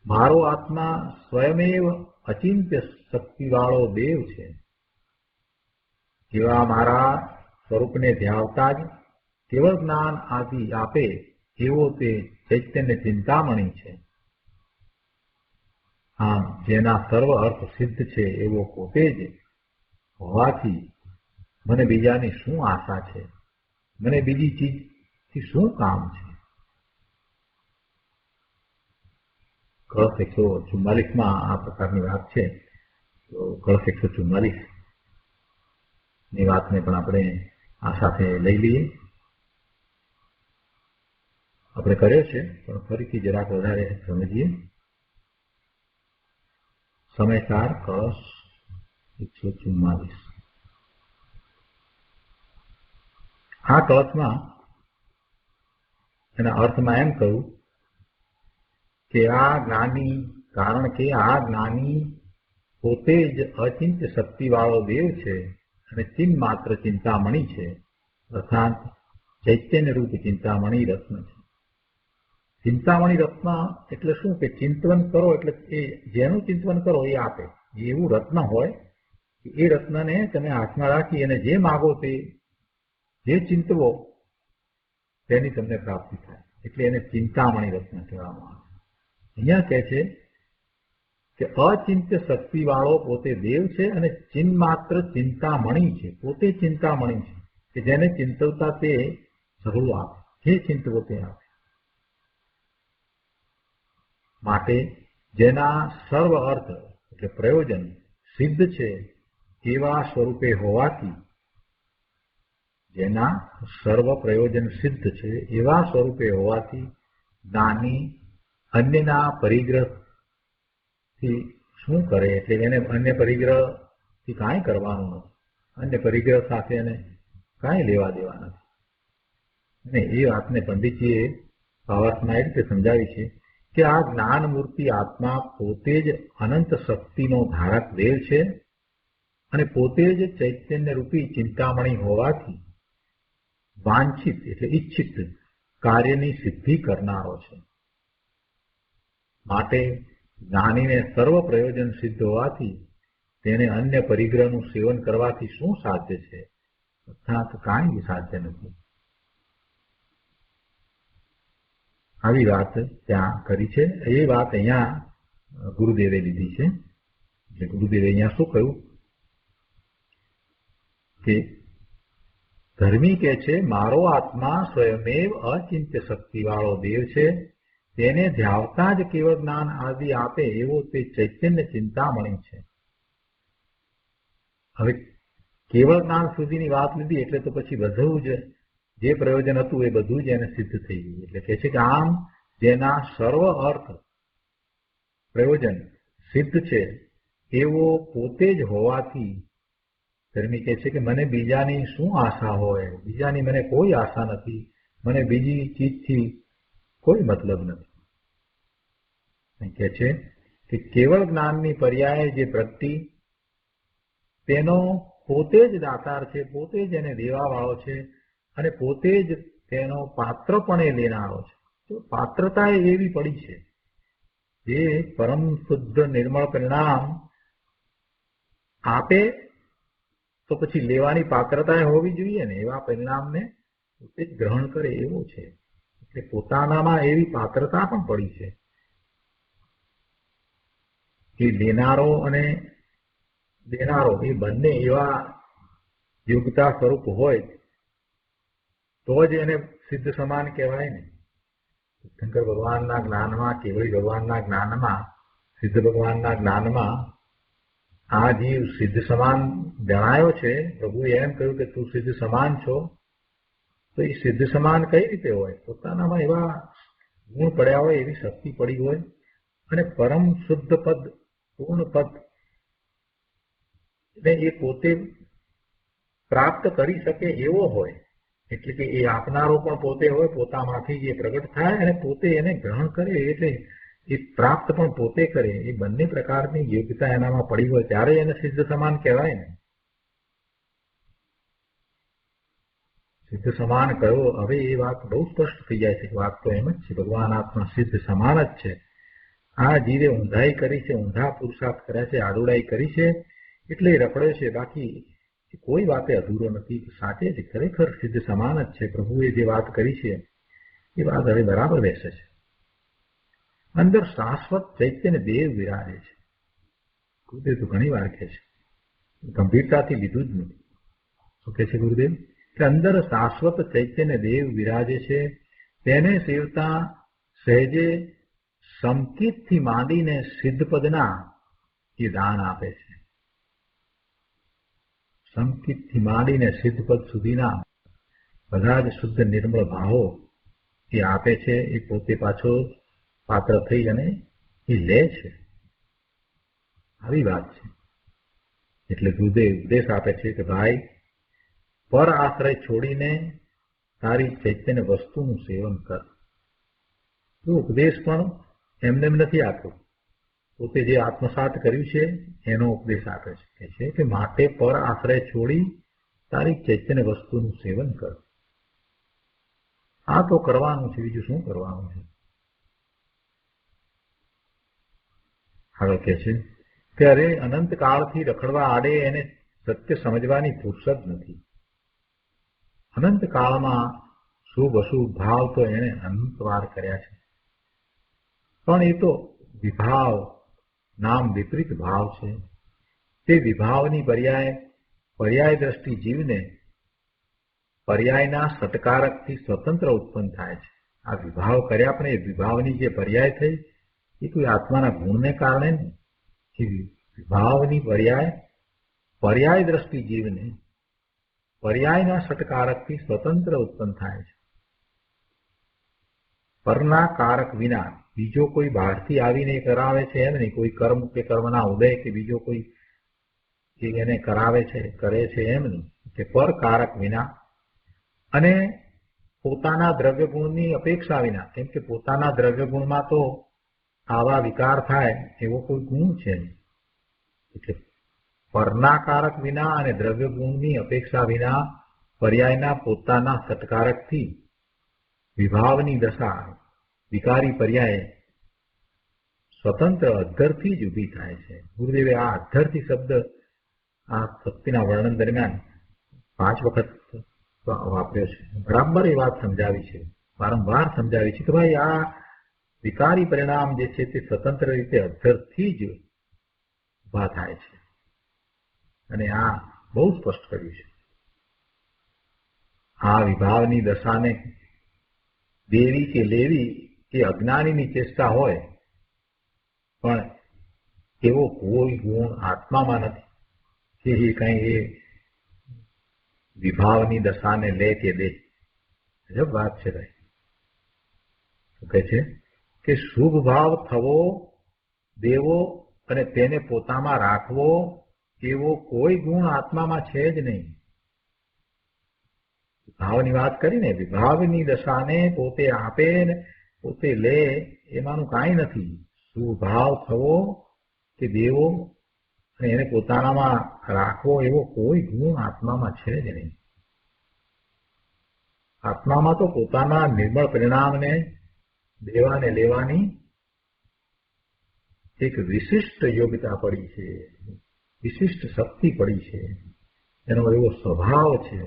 મારો આત્મા સ્વયમેવ અચિંત્ય શક્તિવાળો દેવ છે. જેવા મારા સ્વરૂપને ધ્યાવતા જ કેવળ જ્ઞાન આદિ આપે એવો તે ચૈતન્ય ચિંતામણી છે. આમ જેના સર્વ અર્થ સિદ્ધ છે એવો પોતે જ હોવાથી મને બીજાની શું આશા છે? મને બીજી ચીજથી શું કામ છે? કળશ 144માં આ પ્રકારની વાત છે. તો કળશ 144 ની વાતને પણ આપણે આ સાથે લઈ લઈએ. આપણે કર્યો છે પણ ફરીથી જરાક વધારે સમજીએ. સમયસાર કળશ 144. આ કળશમાં એના અર્થમાં એમ કહ્યું કે આ જ્ઞાની, કારણ કે આ જ્ઞાની પોતે જ અચિંત્ય શક્તિવાળો દેવ છે અને ચિન્હ માત્ર ચિંતામણી છે, અર્થાત ચૈતન્ય રૂપ ચિંતામણી રત્ન છે. ચિંતામણી રત્ન એટલે શું કે ચિંતવન કરો એટલે એ જેનું ચિંતવન કરો એ આપે. એવું રત્ન હોય કે એ રત્નને તમે હાથમાં રાખી અને જે માગો તે, જે ચિંતવો તેની તમને પ્રાપ્તિ થાય. એટલે એને ચિંતામણી રત્ન કહેવામાં આવે. અહીંયા કહે છે કે અચિંત્ય શક્તિવાળો પોતે દેવ છે અને ચિન્હ માત્ર ચિંતામણી છે. પોતે ચિંતામણી છે કે જેને ચિંતવતા તે સઘળું આપે, જે ચિંતવો તે આપે. માટે જેના સર્વ અર્થ એટલે પ્રયોજન સિદ્ધ છે એવા સ્વરૂપે હોવાથી, જેના સર્વ પ્રયોજન સિદ્ધ છે એવા સ્વરૂપે હોવાથી જ્ઞાની અન્યના પરિગ્રહથી શું કરે? એટલે એને અન્ય પરિગ્રહથી કાંઈ કરવાનું નથી. અન્ય પરિગ્રહ સાથે એને કાંઈ લેવા દેવા નથી. અને એ વાતને પંડિતજીએ ભાવાર્થમાં એ રીતે સમજાવી છે કે આ જ્ઞાન મૂર્તિ આત્મા પોતે જ અનંત શક્તિનો ધારક દેવ છે અને પોતે જ ચૈતન્ય રૂપી ચિંતામણી હોવાથી વાંછિત એટલે ઈચ્છિત કાર્યની સિદ્ધિ કરનારો છે. માટે જ્ઞાનીને સર્વ પ્રયોજન સિદ્ધ હોવાથી તેને અન્ય પરિગ્રહનું સેવન કરવાથી શું સાધ્ય છે? અર્થાત કાંઈ સાધ્ય નથી. આવી વાત ત્યાં કરી છે. એ વાત અહીંયા ગુરુદેવે લીધી છે. એટલે ગુરુદેવે અહીંયા શું કહ્યું કે ધર્મી કહે છે મારો આત્મા સ્વયમેવ અચિંત્ય શક્તિવાળો દેવ છે. તેને ધ્યાવતા જ કેવળ જ્ઞાન આદિ આપે એવો તે ચૈતન્ય ચિંતામણી છે. હવે કેવળ જ્ઞાન સુધીની વાત લીધી એટલે તો પછી બધું જ જે પ્રયોજન હતું એ બધું જ એને સિદ્ધ થઈ ગયું. એટલે કહે છે કે આમ જેના સર્વ અર્થ પ્રયોજન સિદ્ધ છે એવો પોતે જ હોવાથી ધર્મી કહે છે કે મને બીજાની શું આશા હોય? બીજાની મને કોઈ આશા નથી. મને બીજી ચીજથી કોઈ મતલબ નથી. કહે છે કે કેવળ જ્ઞાનની પર્યાય જે પ્રગતિ તેનો પોતે જ દાતાર છે, પોતે જ એને દેવાવાળો છે અને પોતે જ તેનો પાત્રપણે લેનારો છે. તો પાત્રતા એવી પડી છે જે પરમ શુદ્ધ નિર્મળ પરિણામ આપે તો પછી લેવાની પાત્રતા હોવી જોઈએ ને. એવા પરિણામને પોતે જ ગ્રહણ કરે એવો છે. એટલે પોતાનામાં એવી પાત્રતા પણ પડી છે કે લેનારો અને દેનારો એ બંને એવા યોગ્યતા સ્વરૂપ હોય તો જ એને સિદ્ધ સમાન કહેવાય ને. શંકર ભગવાનના જ્ઞાનમાં, કેવળી ભગવાનના જ્ઞાનમાં, સિદ્ધ ભગવાનના જ્ઞાનમાં આ જીવ સિદ્ધ સમાન જણાયો છે. પ્રભુએ એમ કહ્યું કે તું સિદ્ધ સમાન છો, તો એ સિદ્ધ સમાન કઈ રીતે હોય? પોતાનામાં એવા ગુણ પડ્યા હોય, એવી શક્તિ પડી હોય, અને પરમ શુદ્ધ પદ, પૂર્ણ પદ એ પોતે પ્રાપ્ત કરી શકે એવો હોય. એટલે કે એ આપનારો પણ પોતે હોય, પોતામાંથી જે પ્રગટ થાય અને પોતે એને ગ્રહણ કરે, એટલે એ પ્રાપ્ત પણ પોતે કરે. એ બંને પ્રકારની યોગ્યતા એનામાં પડી હોય ત્યારે એને સિદ્ધ સમાન કહેવાય ને. સિદ્ધ સમાન કયો? હવે એ વાત બહુ સ્પષ્ટ થઈ જાય છે. વાત તો એમ જ છે, ભગવાન આત્મા સિદ્ધ સમાન જ છે. આ જીવે ઊંધાઈ કરી છે, ઊંધા પુરુષાર્થ કર્યા છે, આડોડાઈ કરી છે, એટલે રખડ્યો છે. બાકી કોઈ વાતે અધૂરો નથી. સાચે જ ખરેખર સિદ્ધ સમાન જ છે. પ્રભુએ જે વાત કરી છે એ વાત હવે બરાબર બેસે છે. અંદર શાશ્વત ચૈતન્ય દેવ વિરાજે છે. ગુરુદેવ તો ઘણી વાર કહે છે, ગંભીરતાથી લીધું જ નથી. શું કહે છે ગુરુદેવ? કે અંદર શાશ્વત ચૈતન્ય દેવ વિરાજે છે. તેને સેવતા સહેજે સંકિતથી માંડીને સિદ્ધપદના એ દાન આપે છે. સંકિતથી માંડીને સિદ્ધપદ સુધીના બધા જ શુદ્ધ નિર્મળ ભાવો એ આપે છે. એ પોતે પાછો પાત્ર થઈ અને એ લે છે. આવી વાત છે. એટલે ગુરુદેવ ઉપદેશ આપે છે કે ભાઈ, પર આશ્રય છોડીને તારી ચૈતન્ય વસ્તુનું સેવન કર. તો ઉપદેશ પણ એમને નથી આપ્યો. પોતે જે આત્મસાત કર્યું છે એનો ઉપદેશ આપે છે કે માટે પર આશ્રય છોડી તારી ચૈતન્ય વસ્તુનું સેવન કર. આ તો કરવાનું છે, બીજું શું કરવાનું છે? આગળ કહે છે કે અરે અનંત કાળથી રખડવા આડે એને સત્ય સમજવાની ફુરસદ નથી. અનંત કાળમાં શુભ અશુભ ભાવ તો એને અનંતવાર કર્યા છે, પણ એ તો વિભાવ નામ વિપરીત ભાવ છે. તે વિભાવની પર્યાય દ્રષ્ટિ જીવને પર્યાયના સટકારકથી સ્વતંત્ર ઉત્પન્ન થાય છે. આ વિભાવ કર્યા પણ એ વિભાવની જે પર્યાય થઈ એ કોઈ આત્માના ગુણને કારણે નહીં. એ વિભાવની પર્યાય દ્રષ્ટિ જીવને પર્યાયના સટકારકથી સ્વતંત્ર ઉત્પન્ન થાય છે. પરના કારક વિના બીજો કોઈ બહારથી આવીને કરાવે છે એમ નહીં. કોઈ કર્મ કે કર્મના ઉદય કે બીજો કોઈ એને કરાવે છે, કરે છે એમ નહીં. કે પર કારક વિના અને પોતાના દ્રવ્ય ગુણની અપેક્ષા વિના. કેમ કે પોતાના દ્રવ્ય ગુણમાં તો આવા વિકાર થાય એવો કોઈ ગુણ છે નહીં. એટલે પરના કારક વિના અને દ્રવ્ય ગુણની અપેક્ષા વિના પર્યાયના પોતાના સત્કારકથી વિભાવની દશા વિકારી પર્યાય સ્વતંત્ર અધ્ધરથી જ ઊભી થાય છે. ગુરુદેવે આ અધ્ધરથી શબ્દ આ શક્તિના વર્ણન દરમિયાન 5 વખત વાપર્યો છે. બરાબર એ વાત સમજાવી છે, વારંવાર સમજાવી છે કે ભાઈ આ વિકારી પરિણામ જે છે તે સ્વતંત્ર રીતે અધ્ધરથી જ ઊભા થાય છે. અને આ બહુ સ્પષ્ટ કર્યું છે. આ વિભાવની દશાને દેવી કે લેવી એ અજ્ઞાનીની ચેષ્ટા હોય, પણ એવો કોઈ ગુણ આત્મામાં નથી કે એ કઈ એ વિભાવની દશાને લે કે દે. ગજબ વાત છે ભાઈ. શું કહે છે કે શુભ ભાવ થવો, દેવો અને તેને પોતામાં રાખવો એવો કોઈ ગુણ આત્મામાં છે જ નહીં. વિભાવની વાત કરીને વિભાવની દશાને પોતે આપે ને પોતે લે એમાંનું કાંઈ નથી. સુભાવ થવો કે દેવો અને એને પોતાનામાં રાખવો એવો કોઈ ગુણ આત્મામાં છે જ નહીં. આત્મામાં તો પોતાના નિર્મળ પરિણામને દેવાને લેવાની એક વિશિષ્ટ યોગ્યતા પડી છે, વિશિષ્ટ શક્તિ પડી છે, એનો એવો સ્વભાવ છે.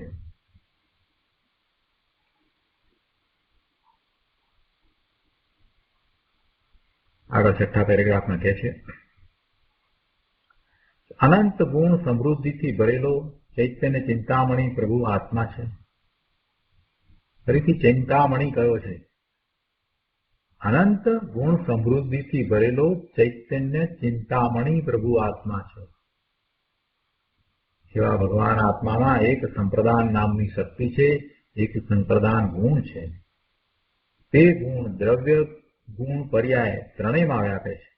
આગળ 6થા પેરેગ્રાફમાં કહે છે, અનંત ગુણ સમૃદ્ધિથી ભરેલો ચૈતન્ય ચિંતામણી પ્રભુ આત્મા છે. ફરીથી ચિંતામણી કયો છે? અનંત ગુણ સમૃદ્ધિથી ભરેલો ચૈતન્ય ચિંતામણી પ્રભુ આત્મા છે. એવા ભગવાન આત્મામાં એક સંપ્રદાન નામની શક્તિ છે, એક સંપ્રદાન ગુણ છે. તે ગુણ દ્રવ્ય ગુણ પર્યાય ત્રણેયમાં વ્યાપે છે.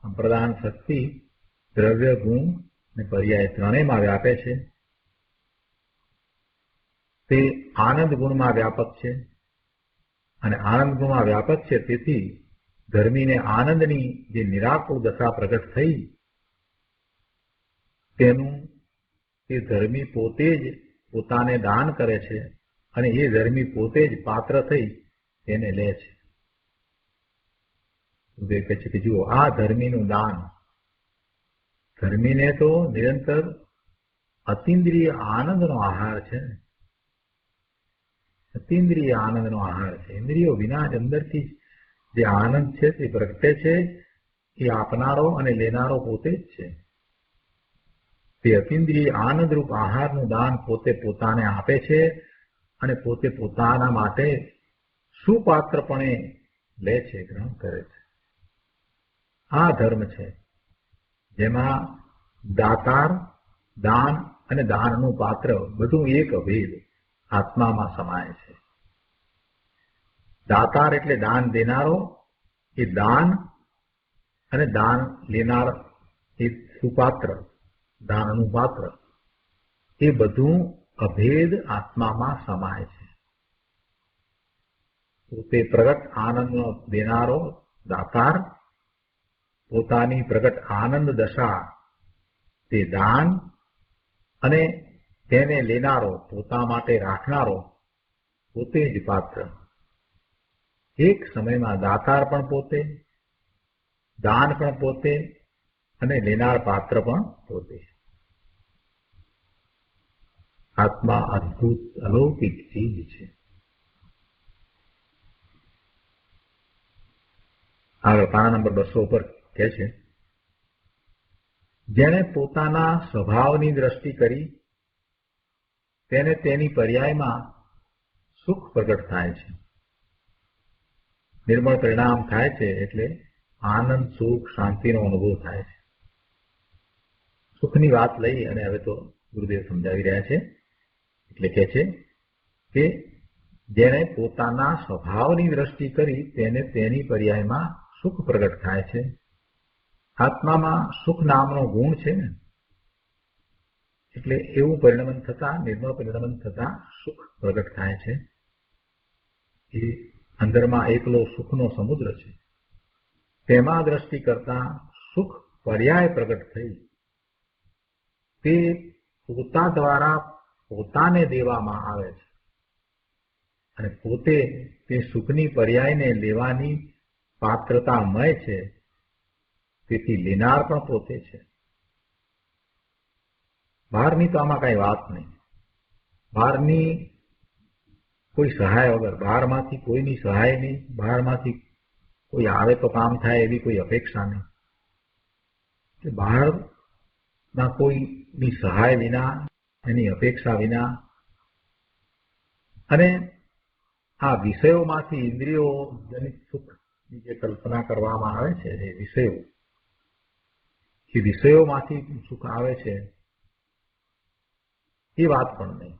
સંપ્રદાન શક્તિ દ્રવ્ય ગુણ અને પર્યાય ત્રણેયમાં વ્યાપે છે. તે આનંદ ગુણમાં વ્યાપક છે અને આનંદ ગુણમાં વ્યાપક છે. તેથી ધર્મીને આનંદની જે નિરાકુળ દશા પ્રગટ થઈ તેનું તે ધર્મી પોતે જ પોતાને દાન કરે છે અને એ ધર્મી પોતે જ પાત્ર થઈ તેને લે છે. ઉદય કહે છે કે જુઓ, આ ધર્મીનું દાન, ધર્મીને તો નિરંતર અતિન્દ્રિય આનંદનો આહાર છે. અતિન્દ્રિય આનંદનો આહાર છે. ઇન્દ્રિયો વિના જ અંદરથી જે આનંદ છે તે પ્રગટે છે. એ આપનારો અને લેનારો પોતે જ છે. તે અતિન્દ્રિય આનંદરૂપ આહારનું દાન પોતે પોતાને આપે છે અને પોતે પોતાના માટે સુપાત્રપણે લે છે, ગ્રહણ કરે છે. આ ધર્મ છે જેમાં દાતાર, દાન અને દાનનું પાત્ર બધું એક અભેદ આત્મામાં સમાય છે. દાતાર એટલે દાન દેનારો, એ દાન અને દાન લેનાર એ સુપાત્ર, દાનનું પાત્ર, એ બધું અભેદ આત્મામાં સમાય છે. પોતે પ્રગટ આનંદનો દેનારો દાતાર, પોતાની પ્રગટ આનંદ દશા તે દાન અને તેને લેનારો, પોતા માટે રાખનારો પોતે જ પાત્ર. એક સમયમાં દાતાર પણ પોતે, દાન પણ પોતે અને લેનાર પાત્ર પણ પોતે. આત્મા અદ્ભુત અલૌકિક ચીજ છે. આગળ પાના નંબર 200 પર કહે છે, જેણે પોતાના સ્વભાવની દ્રષ્ટિ કરી તેને તેની પર્યાયમાં સુખ પ્રગટ થાય છે. નિર્મળ પરિણામ થાય છે એટલે આનંદ, સુખ, શાંતિનો અનુભવ થાય છે. સુખની વાત લઈ અને હવે તો ગુરુદેવ સમજાવી રહ્યા છે. એટલે કહે છે કે જેણે પોતાના સ્વભાવની દ્રષ્ટિ કરી તેને તેની પર્યાયમાં સુખ પ્રગટ થાય છે. આત્મામાં સુખ નામનો ગુણ છે ને, એટલે એવું પરિણમન થતા, નિર્મળ પરિણમન થતા સુખ પ્રગટ થાય છે. એ અંદરમાં એકલો સુખનો સમુદ્ર છે. તેમાં દ્રષ્ટિ કરતા સુખ પર્યાય પ્રગટ થઈ તે પોતા દ્વારા પોતાને દેવામાં આવે છે અને પોતે તે સુખની પર્યાયને લેવાની પાત્રતામય છે. તેથી લેનાર પણ પોતે છે. બહારની તો આમાં કઈ વાત નહીં. બહારની કોઈ સહાય વગર, બહારમાંથી કોઈની સહાય નહીં, બહારમાંથી કોઈ આવે તો કામ થાય એવી કોઈ અપેક્ષા નહીં. બહારના કોઈની સહાય વિના, એની અપેક્ષા વિના અને આ વિષયોમાંથી ઇન્દ્રિયો જનિત સુખની જે કલ્પના કરવામાં આવે છે, એ વિષયોમાંથી સુખ આવે છે એ વાત પણ નહીં.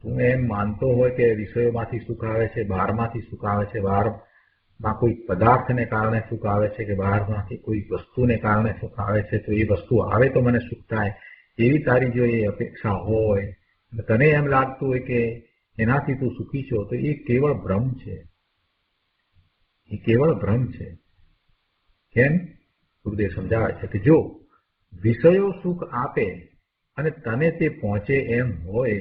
તું એમ માનતો હોય કે વિષયોમાંથી સુખ આવે છે, બહારમાંથી સુખ આવે છે, બહારમાં કોઈ પદાર્થને કારણે સુખ આવે છે કે બહારમાંથી કોઈ વસ્તુને કારણે સુખ આવે છે, તો એ વસ્તુ આવે તો મને સુખ થાય, એવી તારી જો એ અપેક્ષા હોય અને તને એમ લાગતું હોય કે એનાથી તું સુખી છો, તો એ કેવળ ભ્રમ છે. એ કેવળ ભ્રમ છે. કેમ? ગુરુદેવ સમજાવે છે કે જો વિષયો સુખ આપે અને તને તે પહોંચે એમ હોય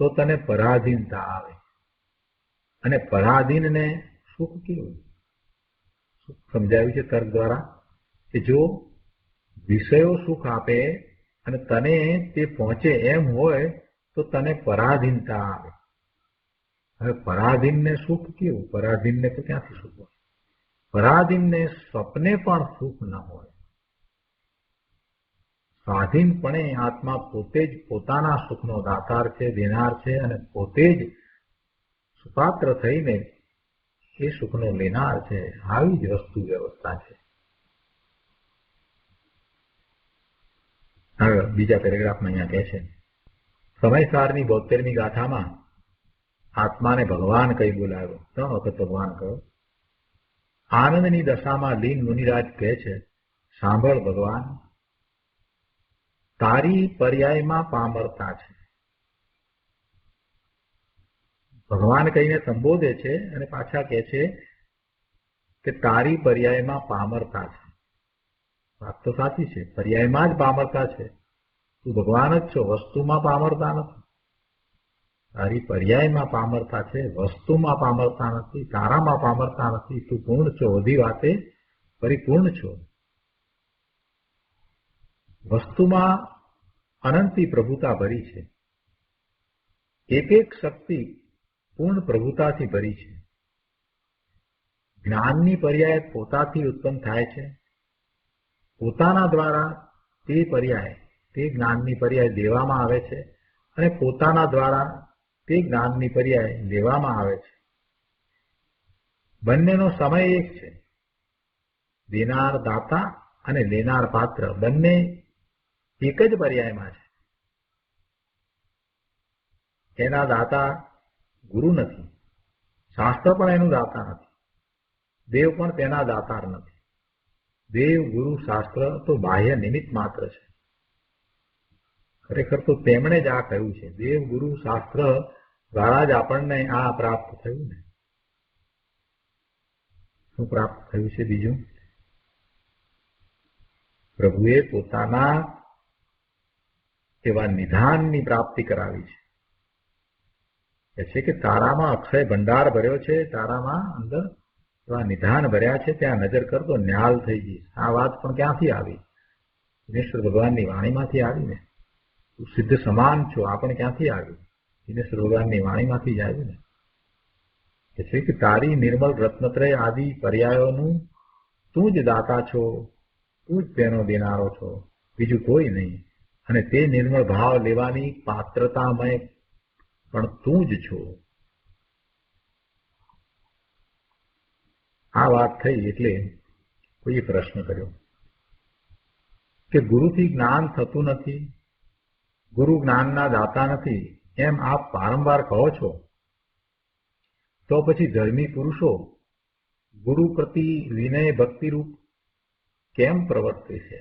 તો તને પરાધીનતા આવે. અને પરાધીનને સુખ કેવું? સુખ સમજાવ્યું છે તર્ક દ્વારા કે જો વિષયો સુખ આપે અને તને તે પહોંચે એમ હોય તો તને પરાધીનતા આવે. હવે પરાધીનને સુખ કેવું? પરાધીનને તો ક્યાંથી સુખ હોય? પરાધીનને સ્વપ્ને પણ સુખ ન હોય. સ્વાધીનપણે આત્મા પોતે જ પોતાના સુખનો દાતાર છે, દેનાર છે, અને પોતે જ સુપાત્ર થઈને એ સુખનો લેનાર છે. આવી જ વસ્તુ વ્યવસ્થા છે. હવે બીજા પેરેગ્રાફમાં અહીંયા કહે છે, સમયસારની 72મી ગાથામાં આત્માને ભગવાન કઈ બોલાવ્યો. 3 વખત ભગવાન કહ્યો. આનંદની દશામાં લીન મુનિરાજ કહે છે, સાંભળ ભગવાન, તારી પર્યાયમાં પામરતા છે. ભગવાન કહીને સંબોધે છે અને પાછા કહે છે કે તારી પર્યાયમાં પામરતા છે. વાત તો સાચી છે, પર્યાયમાં જ પામરતા છે. તું ભગવાન જ છો, વસ્તુમાં પામરતા નથી. તારી પર્યાયમાં પામરતા છે, વસ્તુમાં પામરતા નથી, તારામાં પામરતા નથી. તું પૂર્ણ છો, બધી વાતે પરિપૂર્ણ છો. વસ્તુમાં અનંતી પ્રભુતા ભરી છે. એક એક શક્તિ પૂર્ણ પ્રભુતાથી ભરી છે. જ્ઞાનની પર્યાય પોતાથી ઉત્પન્ન થાય છે. પોતાના દ્વારા તે પર્યાય, તે જ્ઞાનની પર્યાય દેવામાં આવે છે અને પોતાના દ્વારા તે જ્ઞાનની પર્યાય લેવામાં આવે છે. બંનેનો સમય એક છે. દેનાર દાતા અને લેનાર પાત્ર બંને એક જ પર્યાયમાં છે. એના દાતા ગુરુ નથી, શાસ્ત્ર પણ એનું દાતા નથી, દેવ પણ તેના દાતાર નથી. દેવ, ગુરુ, શાસ્ત્ર તો બાહ્ય નિમિત્ત માત્ર છે. ખરેખર તો તેમણે જ આ કહ્યું છે. દેવ, ગુરુ, શાસ્ત્ર દ્વારા જ આપણને આ પ્રાપ્ત થયું ને. શું પ્રાપ્ત થયું છે? બીજું, પ્રભુએ પોતાના એવા નિધાનની પ્રાપ્તિ કરાવી છે. કહે છે કે તારામાં અક્ષય ભંડાર ભર્યો છે, તારામાં અંદર એવા નિધાન ભર્યા છે, ત્યાં નજર કર તો ન્યાલ થઈ જઈશ. આ વાત પણ ક્યાંથી આવી? દિનેશ્વર ભગવાનની વાણીમાંથી આવી ને. તું સિદ્ધ સમાન છો, આ પણ ક્યાંથી આવ્યું? દિનેશ્વર ભગવાનની વાણીમાંથી જ આવ્યું ને. કે છે કે તારી નિર્મલ રત્નત્રય આદિ પર્યાયોનું તું જ દાતા છો, તું જ તેનો દેનારો છો, બીજું કોઈ નહીં. અને તે નિર્મળ ભાવ લેવાની પાત્રતામય પણ તું જ છો. આ વાત થઈ એટલે કોઈએ પ્રશ્ન કર્યો કે ગુરુથી જ્ઞાન થતું નથી, ગુરુ જ્ઞાનના દાતા નથી, એમ આપ વારંવાર કહો છો, તો પછી ધર્મી પુરુષો ગુરુ પ્રતિ વિનય ભક્તિરૂપ કેમ પ્રવર્તે છે?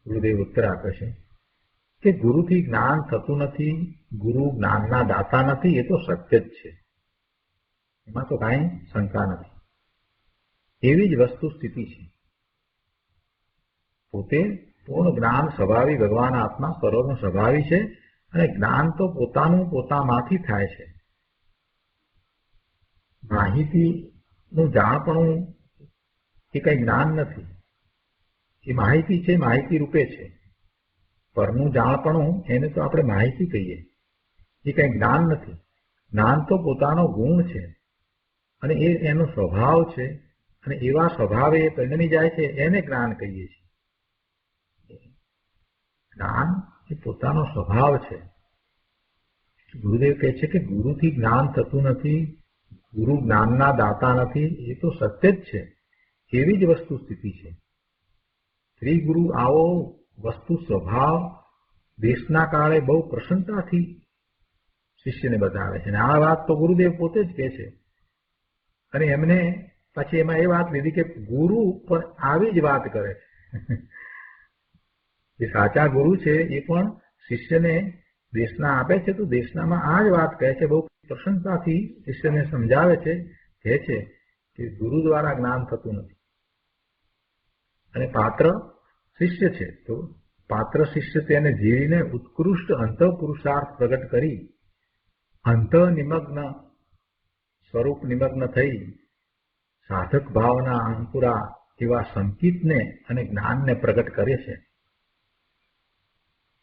ગુરુદેવ ઉત્તર આપે છે કે ગુરુથી જ્ઞાન થતું નથી, ગુરુ જ્ઞાનના દાતા નથી, એ તો સત્ય જ છે. એમાં તો કાંઈ શંકા નથી. એવી જ વસ્તુ સ્થિતિ છે. પોતે પૂર્ણ જ્ઞાન સ્વભાવી ભગવાન આત્મા સર્વનો સ્વભાવી છે અને જ્ઞાન તો પોતાનું પોતામાંથી થાય છે. માહિતીનું જાણપણું એ કઈ જ્ઞાન નથી. એ માહિતી છે, માહિતી રૂપે છે. પરનું જાણપણું એને તો આપણે માહિતી કહીએ. એ કઈ જ્ઞાન નથી. જ્ઞાન તો પોતાનો ગુણ છે અને એ એનો સ્વભાવ છે અને એવા સ્વભાવે એ પરિણમી જાય છે, એને જ્ઞાન કહીએ છીએ. જ્ઞાન એ પોતાનો સ્વભાવ છે. ગુરુદેવ કહે છે કે ગુરુથી જ્ઞાન થતું નથી, ગુરુ જ્ઞાનના દાતા નથી, એ તો સત્ય જ છે. એવી જ વસ્તુ સ્થિતિ છે. શ્રી ગુરુ આવો વસ્તુ સ્વભાવ દેશના કાળે બહુ પ્રસન્નતાથી શિષ્યને બતાવે છે. અને આ વાત તો ગુરુદેવ પોતે જ કહે છે. અને એમને પછી એમાં એ વાત લીધી કે ગુરુ પણ આવી જ વાત કરે છે. જે સાચા ગુરુ છે એ પણ શિષ્યને દેશના આપે છે તો દેશનામાં આ જ વાત કહે છે. બહુ પ્રસન્નતાથી શિષ્યને સમજાવે છે, કહે છે કે ગુરુ દ્વારા જ્ઞાન થતું નથી. અને પાત્ર શિષ્ય છે તો પાત્ર શિષ્ય તેને જીવીને ઉત્કૃષ્ટ અંત પુરુષાર્થ પ્રગટ કરી અંત નિમગ્ન સ્વરૂપ નિમગ્ન થઈ સાધક ભાવના અંકુરા એવા સંકિતને અને જ્ઞાનને પ્રગટ કરે છે.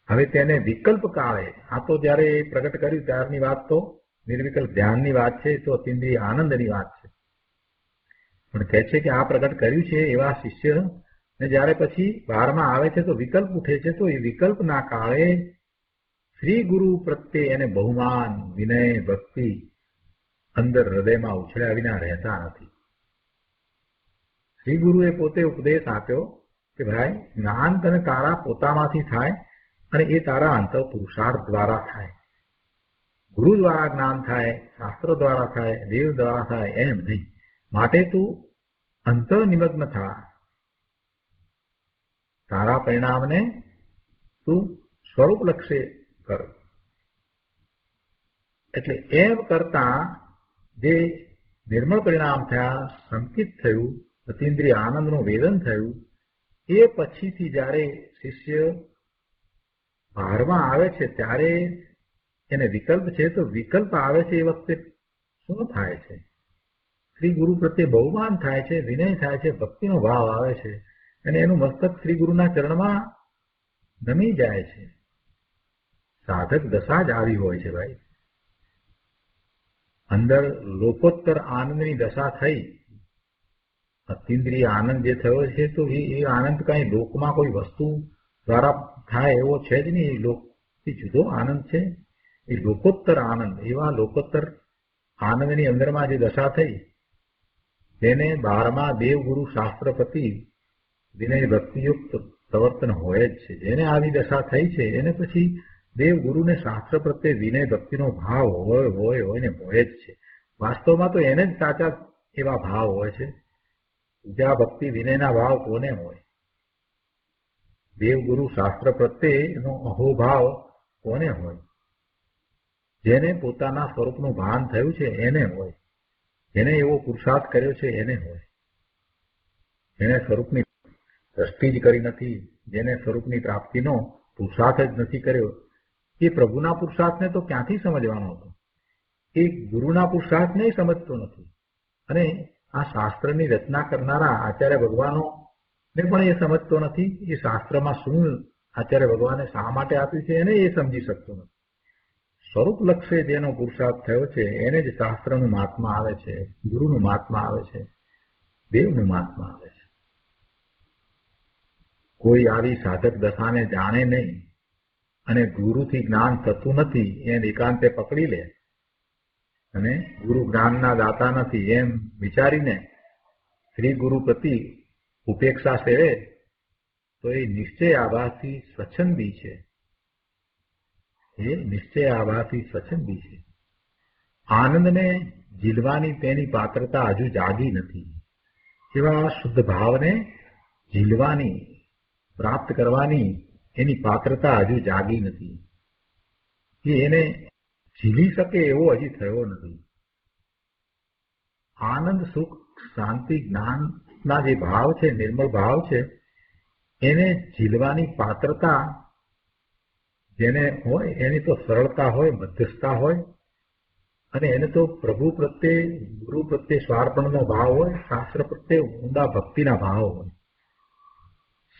હવે તેને વિકલ્પ કાળે, આ તો જયારે પ્રગટ કર્યું ત્યારની વાત તો નિર્વિકલ્પ ધ્યાનની વાત છે, તો અતિન્દ્રિય આનંદની વાત છે. પણ કહે છે કે આ પ્રગટ કર્યું છે એવા શિષ્ય અને જ્યારે પછી બહારમાં આવે છે તો વિકલ્પ ઉઠે છે, તો એ વિકલ્પના કાળે શ્રી ગુરુ પ્રત્યે એને બહુમાન, વિનય, ભક્તિ અંદર હૃદયમાં ઉછળ્યા વિના રહેતા નથી. શ્રી ગુરુએ પોતે ઉપદેશ આપ્યો કે ભાઈ, જ્ઞાન તને તારા પોતામાંથી થાય અને એ તારા અંતર પુરુષાર્થ દ્વારા થાય. ગુરુ દ્વારા જ્ઞાન થાય, શાસ્ત્ર દ્વારા થાય, દેવ દ્વારા થાય એમ નહીં. માટે તું અંતર નિમગ્ન થા, તારા પરિણામને તું સ્વરૂપ લક્ષ્ય કર. એટલે એમ કરતા જે નિર્મળ પરિણામ થયા, સંકિત થયું, અતિન્દ્રિય આનંદનું વેદન થયું, એ પછીથી જ્યારે શિષ્ય બહારમાં આવે છે ત્યારે એને વિકલ્પ છે, તો વિકલ્પ આવે છે એ વખતે શું થાય છે? શ્રી ગુરુ પ્રત્યે બહુમાન થાય છે, વિનય થાય છે, ભક્તિનો ભાવ આવે છે અને એનું મસ્તક શ્રી ગુરુના ચરણમાં નમી જાય છે. સાધક દશા જ આવી હોય છે ભાઈ. અંદર લોકોત્તર આનંદની દશા થઈ, અતિન્દ્રિય આનંદ જે થયો છે તો એ આનંદ કઈ લોકમાં કોઈ વસ્તુ દ્વારા થાય એવો છે જ નહીં. એ લોકથી જુદો આનંદ છે. એ લોકોત્તર આનંદ, એવા લોકોત્તર આનંદની અંદરમાં જે દશા થઈ તેને 12મા દેવગુરુ શાસ્ત્રપતિ વિનય ભક્તિયુક્ત પ્રવર્તન હોય જ છે. જેને આવી દશા થઈ છે એને પછી દેવગુરુને શાસ્ત્ર પ્રત્યે વિનય ભક્તિનો ભાવ હોય ને હોય જ છે. વાસ્તવમાં તો એને જ સાચા એવા ભાવ હોય છે. પૂજા ભક્તિ વિનયના ભાવ કોને હોય? દેવગુરુ શાસ્ત્ર પ્રત્યેનો અહોભાવ કોને હોય? જેને પોતાના સ્વરૂપનું ભાન થયું છે એને હોય. જેને એવો પુરુષાર્થ કર્યો છે એને હોય. જેને સ્વરૂપની દ્રષ્ટિ જ કરી નથી, જેને સ્વરૂપની પ્રાપ્તિનો પુરુષાર્થ જ નથી કર્યો, એ પ્રભુના પુરુષાર્થને તો ક્યાંથી સમજવાનો હતો? એ ગુરુના પુરુષાર્થને સમજતો નથી. અને આ શાસ્ત્રની રચના કરનારા આચાર્ય ભગવાનો ને પણ એ સમજતો નથી. એ શાસ્ત્રમાં શું આચાર્ય ભગવાને શા માટે આપ્યું છે એને એ સમજી શકતો નથી. સ્વરૂપ લક્ષ્ય જેનો પુરુષાર્થ થયો છે એને જ શાસ્ત્રનું મહાત્મા આવે છે, ગુરુનું મહાત્મા આવે છે, દેવનું મહાત્મા આવે છે. કોઈ આવી સાધક દશાને જાણે નહીં અને ગુરુથી જ્ઞાન થતું નથી એમ એકાંતે પકડી લે અને ગુરુ જ્ઞાનના દાતા નથી એમ વિચારીને શ્રી ગુરુ પ્રતિ ઉપેક્ષા સેવે તો એ નિશ્ચય આભાસી સ્વચ્છંદી છે. એ નિશ્ચય આભાસી સ્વચ્છંદી છે. આનંદને ઝીલવાની તેની પાત્રતા હજુ જાગી નથી. એવા શુદ્ધ ભાવને ઝીલવાની, પ્રાપ્ત કરવાની એની પાત્રતા હજુ જાગી નથી. એને ઝીલી શકે એવો હજી થયો નથી. આનંદ, સુખ, શાંતિ, જ્ઞાનના જે ભાવ છે, નિર્મળ ભાવ છે, એને ઝીલવાની પાત્રતા જેને હોય એની તો સરળતા હોય, મધ્યસ્થતા હોય અને એને તો પ્રભુ પ્રત્યે, ગુરુ પ્રત્યે સ્વાર્પણનો ભાવ હોય, શાસ્ત્ર પ્રત્યે ઊંડા ભક્તિના ભાવ હોય.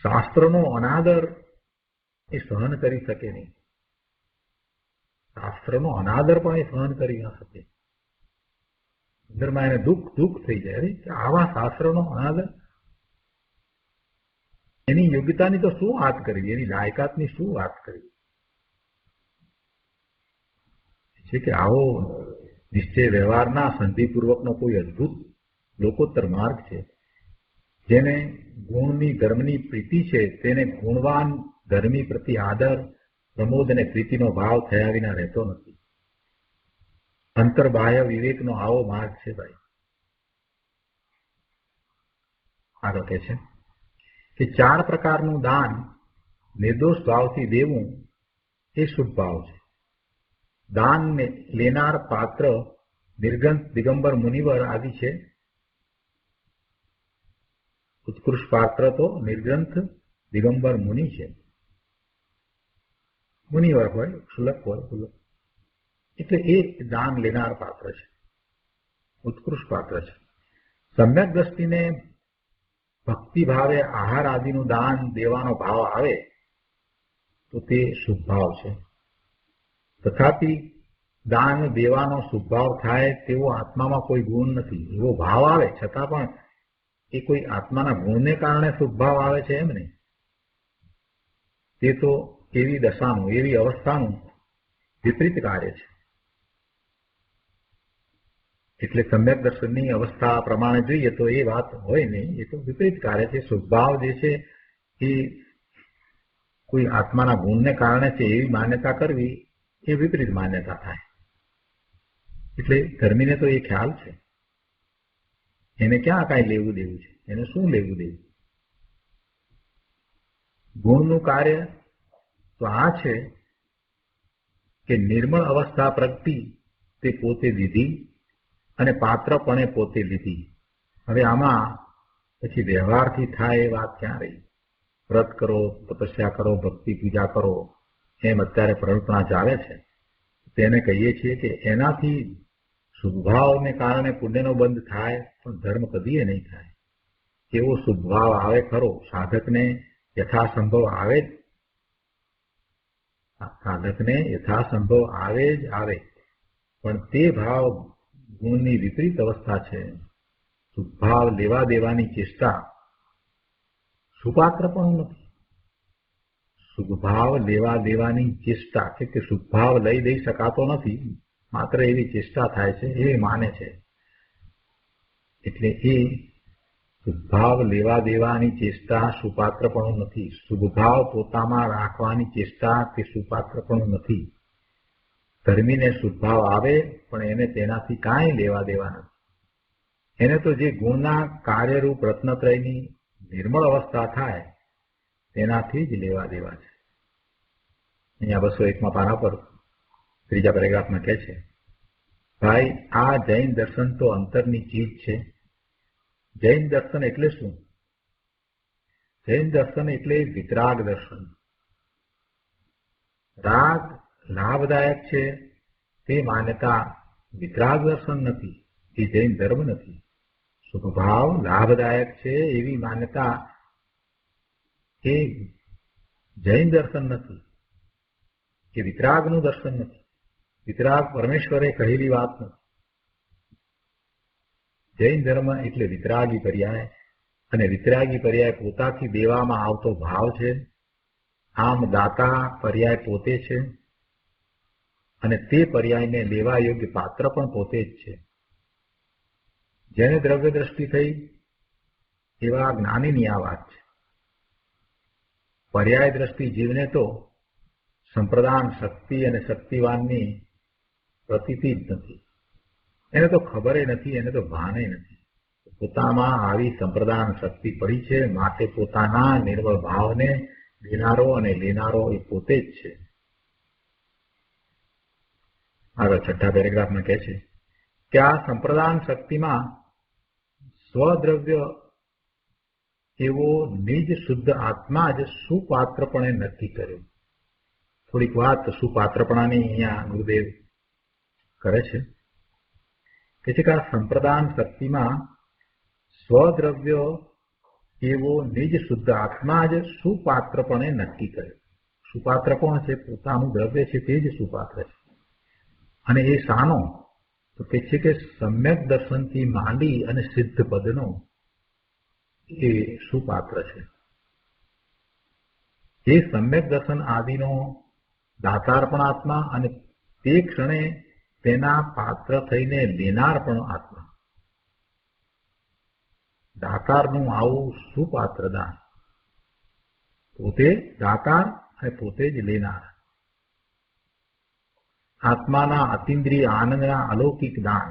શાસ્ત્રનો અનાદર એ સહન કરી શકે નહીં. શાસ્ત્રનો અનાદર પણ એ સહન કરી ન શકે. અંદરમાં એને દુઃખ થઈ જાય કે આવા શાસ્ત્રનો અનાદર. એની યોગ્યતાની તો શું વાત કરવી, એની લાયકાતની શું વાત કરવી છે કે આવો નિશ્ચય વ્યવહારના સંધિપૂર્વકનો કોઈ અદભુત લોકોત્તર માર્ગ છે. જેને ગુણની ધર્મની પ્રીતિ છે તેને ગુણવાન ધર્મી પ્રતિ આદર, પ્રમોદ અને પ્રીતિનો ભાવ થયા વિના રહેતો નથી. અંતર્બાહ્ય વિવેકનો આવો માર્ગ છે ભાઈ. આગળ કહે છે કે 4 પ્રકારનું દાન નિર્દોષ ભાવથી દેવું એ શુભ ભાવ છે. દાન લેનાર પાત્ર નિર્ગંથ, દિગંબર, મુનિવર આદિ છે. ઉત્કૃષ્ટ પાત્ર તો નિર્ગ્રંથ, દિગંબર, મુનિ છે. મુનિવર હોય, શુલક હોય, એટલે એ દાન લેનાર પાત્ર છે, ઉત્કૃષ્ટ પાત્ર છે. સમ્યક દ્રષ્ટિને ભક્તિ ભાવે આહાર આદિનું દાન દેવાનો ભાવ આવે તો તે શુભ ભાવ છે. તથાપિ દાન દેવાનો શુભ ભાવ થાય તેવો આત્મામાં કોઈ ગુણ નથી. એવો ભાવ આવે છતાં પણ એ કોઈ આત્માના ગુણને કારણે શુભભાવ આવે છે એમ નહીં. તે તો એવી દશાનું, એવી અવસ્થાનું વિપરીત કાર્ય છે. એટલે સમ્યક દર્શનની અવસ્થા પ્રમાણે જોઈએ તો એ વાત હોય નહીં, એ તો વિપરીત કાર્ય છે. શુભભાવ જે છે એ કોઈ આત્માના ગુણને કારણે છે એવી માન્યતા કરવી એ વિપરીત માન્યતા થાય. એટલે ધર્મીને તો એ ખ્યાલ છે, એને ક્યાં કાંઈ લેવું દેવું છે, એને શું લેવું દેવું. ગુણનું કાર્ય તો આ છે કે નિર્મળ અવસ્થા પ્રગતિ તે પોતે દીધી અને પાત્રપણે પોતે લીધી. હવે આમાં પછી વ્યવહારથી થાય એ વાત ક્યાં રહી? વ્રત કરો, તપસ્યા કરો, ભક્તિ પૂજા કરો, એમ અત્યારે પ્રવૃત્તિમાં ચાલે છે. તેને કહીએ છીએ કે એનાથી શુભભાવને કારણે પુણ્યનો બંધ થાય, પણ ધર્મ કદીએ નહીં થાય. એવો શુભભાવ આવે ખરો, સાધકને યથાસંભવ આવે જ, સાધકને યથાસંભવ આવે જ આવે, પણ તે ભાવ ગુણની વિપરીત અવસ્થા છે. શુભભાવ લેવા દેવાની ચેષ્ટા સુપાત્ર પણ નથી. શુભભાવ લેવા દેવાની ચેષ્ટા કે શુભભાવ લઈ દઈ શકાતો નથી, માત્ર એવી ચેષ્ટા થાય છે, એ માને છે. એટલે એ શુભભાવ લેવા દેવાની ચેષ્ટા સુપાત્ર પણ નથી. શુભભાવ પોતામાં રાખવાની ચેષ્ટા કે સુપાત્ર પણ નથી. ધર્મીને શુભભાવ આવે પણ એને તેનાથી કાંઈ લેવા દેવા નથી. એને તો જે ગુણના કાર્યરૂપ રત્નત્રયની નિર્મળ અવસ્થા થાય તેનાથી જ લેવા દેવા છે. અહીંયા 201માં પાના પર ત્રીજા પેરેગ્રાફમાં કહે છે, ભાઈ આ જૈન દર્શન તો અંતરની ચીજ છે. જૈન દર્શન એટલે શું? જૈન દર્શન એટલે વિતરાગ દર્શન. રાગ લાભદાયક છે તે માન્યતા વિતરાગ દર્શન નથી, એ જૈન ધર્મ નથી. શુભભાવ લાભદાયક છે એવી માન્યતા એ જૈન દર્શન નથી, કે વિતરાગનું દર્શન નથી. વિતરાગ પરમેશ્વરે કહેલી વાત નથી. જૈન ધર્મ એટલે વિતરાગી પર્યાય, અને વિતરાગી પર્યાય પોતાથી દેવામાં આવતો ભાવ છે. આમ દાતા પર્યાય પોતે છે, અને તે પર્યાયને લેવા યોગ્ય પાત્ર પણ પોતે જ છે. જેને દ્રવ્ય દ્રષ્ટિ થઈ એવા જ્ઞાનીની આ વાત છે. પર્યાય દ્રષ્ટિ જીવને તો સંપ્રદાન શક્તિ અને શક્તિવાનની પ્રતીતિ જ નથી. એને તો ખબર નથી, એને તો ભાને નથી. પોતામાં આવી સંપ્રદાન શક્તિ પડી છે, માટે પોતાના નિર્મળ ભાવને દેનારો અને લેનારો એ પોતે જ છે. આગળ 6થા પેરેગ્રાફમાં કહે છે કે આ સંપ્રદાન શક્તિમાં સ્વદ્રવ્ય એવો નિજ શુદ્ધ આત્મા જ સુપાત્રપણે નક્કી કર્યો. થોડીક વાત સુપાત્રપણાની અહીંયા ગુરુદેવ કરે છે કે આ સંપ્રદાન શક્તિમાં સ્વદ્રવ્ય એવો નિજ શુદ્ધ આત્મા જ સુપાત્રપણે નક્કી કર્યો. સુપાત્ર કોણ છે? પોતાનું દ્રવ્ય છે તે જ સુપાત્ર છે. અને એ શાનો? તો કે છે કે સમ્યક દર્શનથી માંડી અને સિદ્ધ પદનો એ સુપાત્ર છે. એ સમ્યક દર્શન આદિનો દાતાર પણ આત્મા, અને તે ક્ષણે તેના પાત્ર થઈને લેનાર પણ આત્મા. દાતારનું આવું સુપાત્ર દાન, પોતે દાતાર અને પોતે જ લેનાર. આત્માના અતિન્દ્રિય આનંદના અલૌકિક દાન.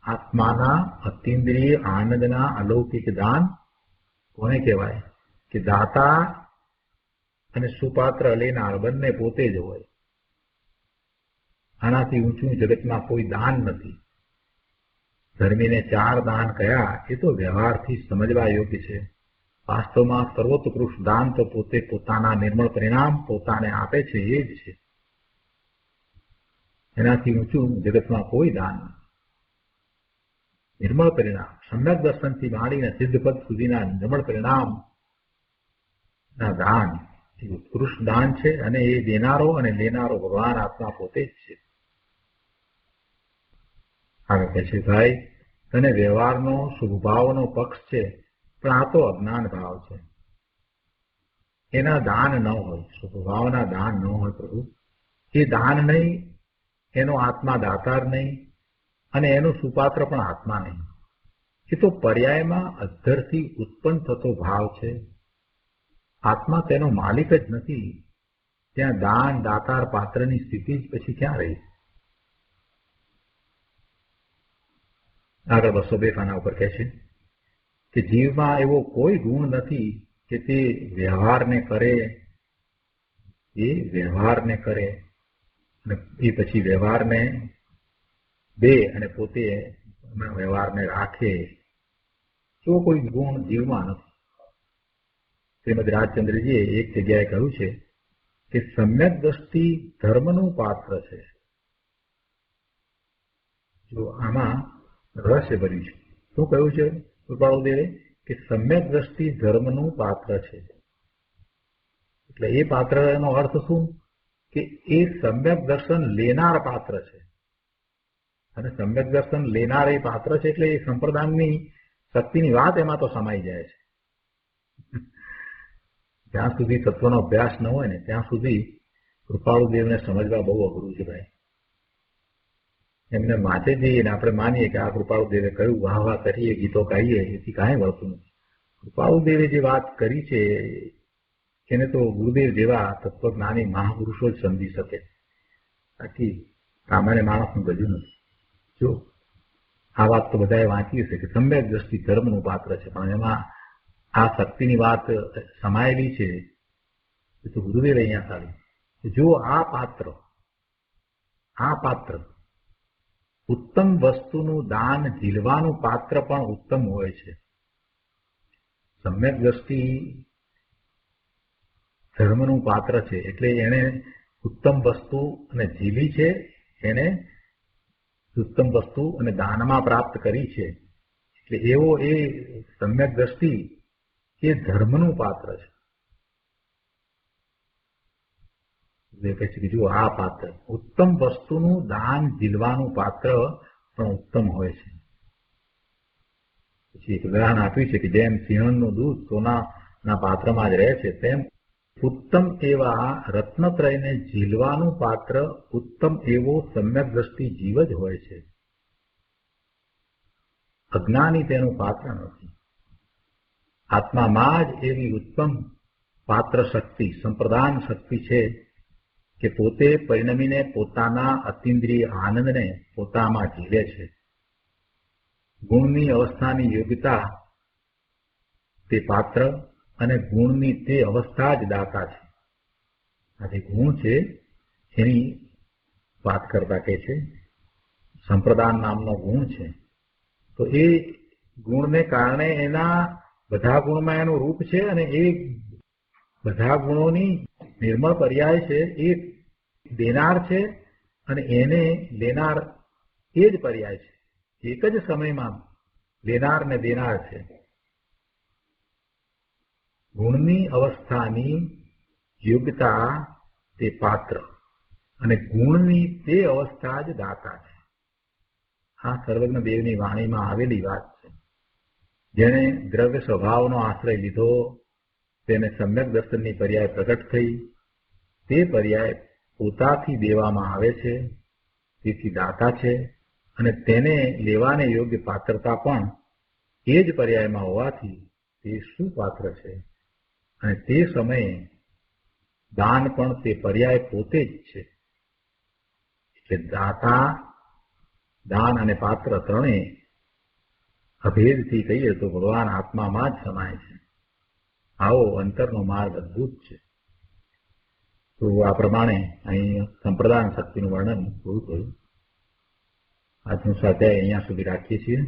આત્માના અતિન્દ્રિય આનંદના અલૌકિક દાન કોને કહેવાય? કે દાતા અને સુપાત્ર લેનાર બંને પોતે જ હોય. આનાથી ઊંચું જગતમાં કોઈ દાન નથી. ધર્મીને 4 દાન કયા એ તો વ્યવહારથી સમજવા યોગ્ય છે. વાસ્તવમાં સર્વોત્કૃષ્ટ દાન તો પોતે પોતાના નિર્મળ પરિણામ પોતાને આપે છે એ જ છે. એનાથી ઊંચું જગતમાં કોઈ દાન નથી. નિર્મળ પરિણામ, સમ્યક દર્શનથી માંડીને સિદ્ધપદ સુધીના નિર્મળ પરિણામ ના દાન એ ઉત્કૃષ્ટ દાન છે, અને એ દેનારો અને લેનારો ભગવાન આત્મા પોતે જ છે. આગળ કહે છે ભાઈ તને વ્યવહારનો શુભભાવનો પક્ષ છે, પણ આ તો અજ્ઞાન ભાવ છે. એના દાન ન હોય, શુભભાવના દાન ન હોય પ્રભુ, એ દાન નહીં, એનો આત્મા દાતાર નહીં, અને એનું સુપાત્ર પણ આત્મા નહીં. એ તો પર્યાયમાં અધ્ધરથી ઉત્પન્ન થતો ભાવ છે. આત્મા તેનો માલિક જ નથી. ત્યાં દાન દાતાર પાત્રની સ્થિતિ જ પછી ક્યાં રહી? આગળ 202 પાના ઉપર કહે છે કે જીવમાં એવો કોઈ ગુણ નથી કે તે વ્યવહારને કરે અને એ પછી વ્યવહારને દે અને પોતે વ્યવહારને રાખે. એવો કોઈ ગુણ જીવમાં નથી. શ્રીમદ રાજચંદ્રજીએ એક જગ્યાએ કહ્યું છે કે સમ્યક દ્રષ્ટિ ધર્મનું પાત્ર છે. જો આમાં રહસ્ય ભર્યું છે. શું કહ્યું છે કૃપાળુદેવે? કે સમ્યક દ્રષ્ટિ ધર્મનું પાત્ર છે. એટલે એ પાત્રનો અર્થ શું? કે એ સમ્યક દર્શન લેનાર પાત્ર છે. અને સમ્યક દર્શન લેનાર એ પાત્ર છે એટલે એ સંપ્રદાનની શક્તિની વાત એમાં તો સમાઈ જાય છે. જ્યાં સુધી તત્વનો અભ્યાસ ન હોય ને ત્યાં સુધી કૃપાળુદેવને સમજવા બહુ અઘરું છે ભાઈ. એમને માથે જઈએ ને આપણે માનીએ કે આ કૃપાળુદેવે કહ્યું, વાહ વાહ કરીએ, ગીતો ગાઈએ, એથી કાંઈ વળતું નથી. કૃપાળુદેવે જે વાત કરી છે એને તો ગુરુદેવ જેવા તત્વજ્ઞાની મહાપુરુષો જ સમજી શકે. બાકી સામાન્ય માણસનું ગજું નથી. જો આ વાત તો બધાએ વાંચી હશે કે સમ્યક દ્રષ્ટિ ધર્મનું પાત્ર છે, પણ એમાં આ શક્તિની વાત સમાયેલી છે. એ તો ગુરુદેવ અહીંયા સારી. જો આ પાત્ર ઉત્તમ વસ્તુનું દાન ઝીલવાનું પાત્ર પણ ઉત્તમ હોય છે. સમ્યક દ્રષ્ટિ ધર્મનું પાત્ર છે એટલે એને ઉત્તમ વસ્તુ અને ઝીલી છે, એને ઉત્તમ વસ્તુ અને દાનમાં પ્રાપ્ત કરી છે. એટલે એવો એ સમ્યક દ્રષ્ટિ એ ધર્મનું પાત્ર છે. કહે છે કે જો આ પાત્ર ઉત્તમ વસ્તુનું દાન ઝીલવાનું પાત્ર પણ ઉત્તમ હોય છે. પછી એક ઉદાહરણ આપ્યું છે કે જેમ સિંહણનું દૂધ સોનાના પાત્રમાં જ રહે છે, તેમ ઉત્તમ એવા રત્નત્રયને ઝીલવાનું પાત્ર ઉત્તમ એવો સમ્યક દ્રષ્ટિ જીવ જ હોય છે. અજ્ઞાની તેનું પાત્ર નથી. આત્મામાં જ એવી ઉત્તમ પાત્ર શક્તિ, સંપ્રદાન શક્તિ છે કે પોતે પરિણમીને પોતાના અતિન્દ્રિય આનંદને પોતામાં ઝીલે છે. ગુણની અવસ્થાની યોગ્યતા તે પાત્ર અને ગુણની તે અવસ્થા જ દાતા છે. આ જે ગુણ છે એની વાત કરતા કહે છે સંપ્રદાન નામનો ગુણ છે. તો એ ગુણને કારણે એના બધા ગુણમાં એનું રૂપ છે અને એ બધા ગુણોની નિર્મળ પર્યાય છે. એ દેનાર છે અને એને લેનાર એ જ પર્યાય છે. એક જ સમયમાં લેનાર ને દેનાર છે. ગુણની અવસ્થાની યોગ્યતા તે પાત્ર અને ગુણની તે અવસ્થા જ દાતા છે. આ સર્વજ્ઞ દેવની વાણીમાં આવેલી વાત છે. જેણે દ્રવ્ય સ્વભાવનો આશ્રય લીધો તેને સમ્યક દર્શનની પર્યાય પ્રગટ થઈ. તે પર્યાય પોતાથી દેવામાં આવે છે, તેથી દાતા છે અને તેને લેવાને યોગ્ય પાત્રતા પણ એ જ પર્યાયમાં હોવાથી તે સુપાત્ર છે. અને તે સમયે દાન પણ તે પર્યાય પોતે જ છે. એટલે દાતા, દાન અને પાત્ર ત્રણેય અભેદથી કહીએ તો ભગવાન આત્મામાં જ સમાય છે. આવો અંતરનો માર્ગ અદભુત છે. તો આ પ્રમાણે અહીં સંપ્રદાન શક્તિનું વર્ણન પૂરું થયું. આજનું સ્વાધ્યાય અહીંયા સુધી રાખીએ છીએ.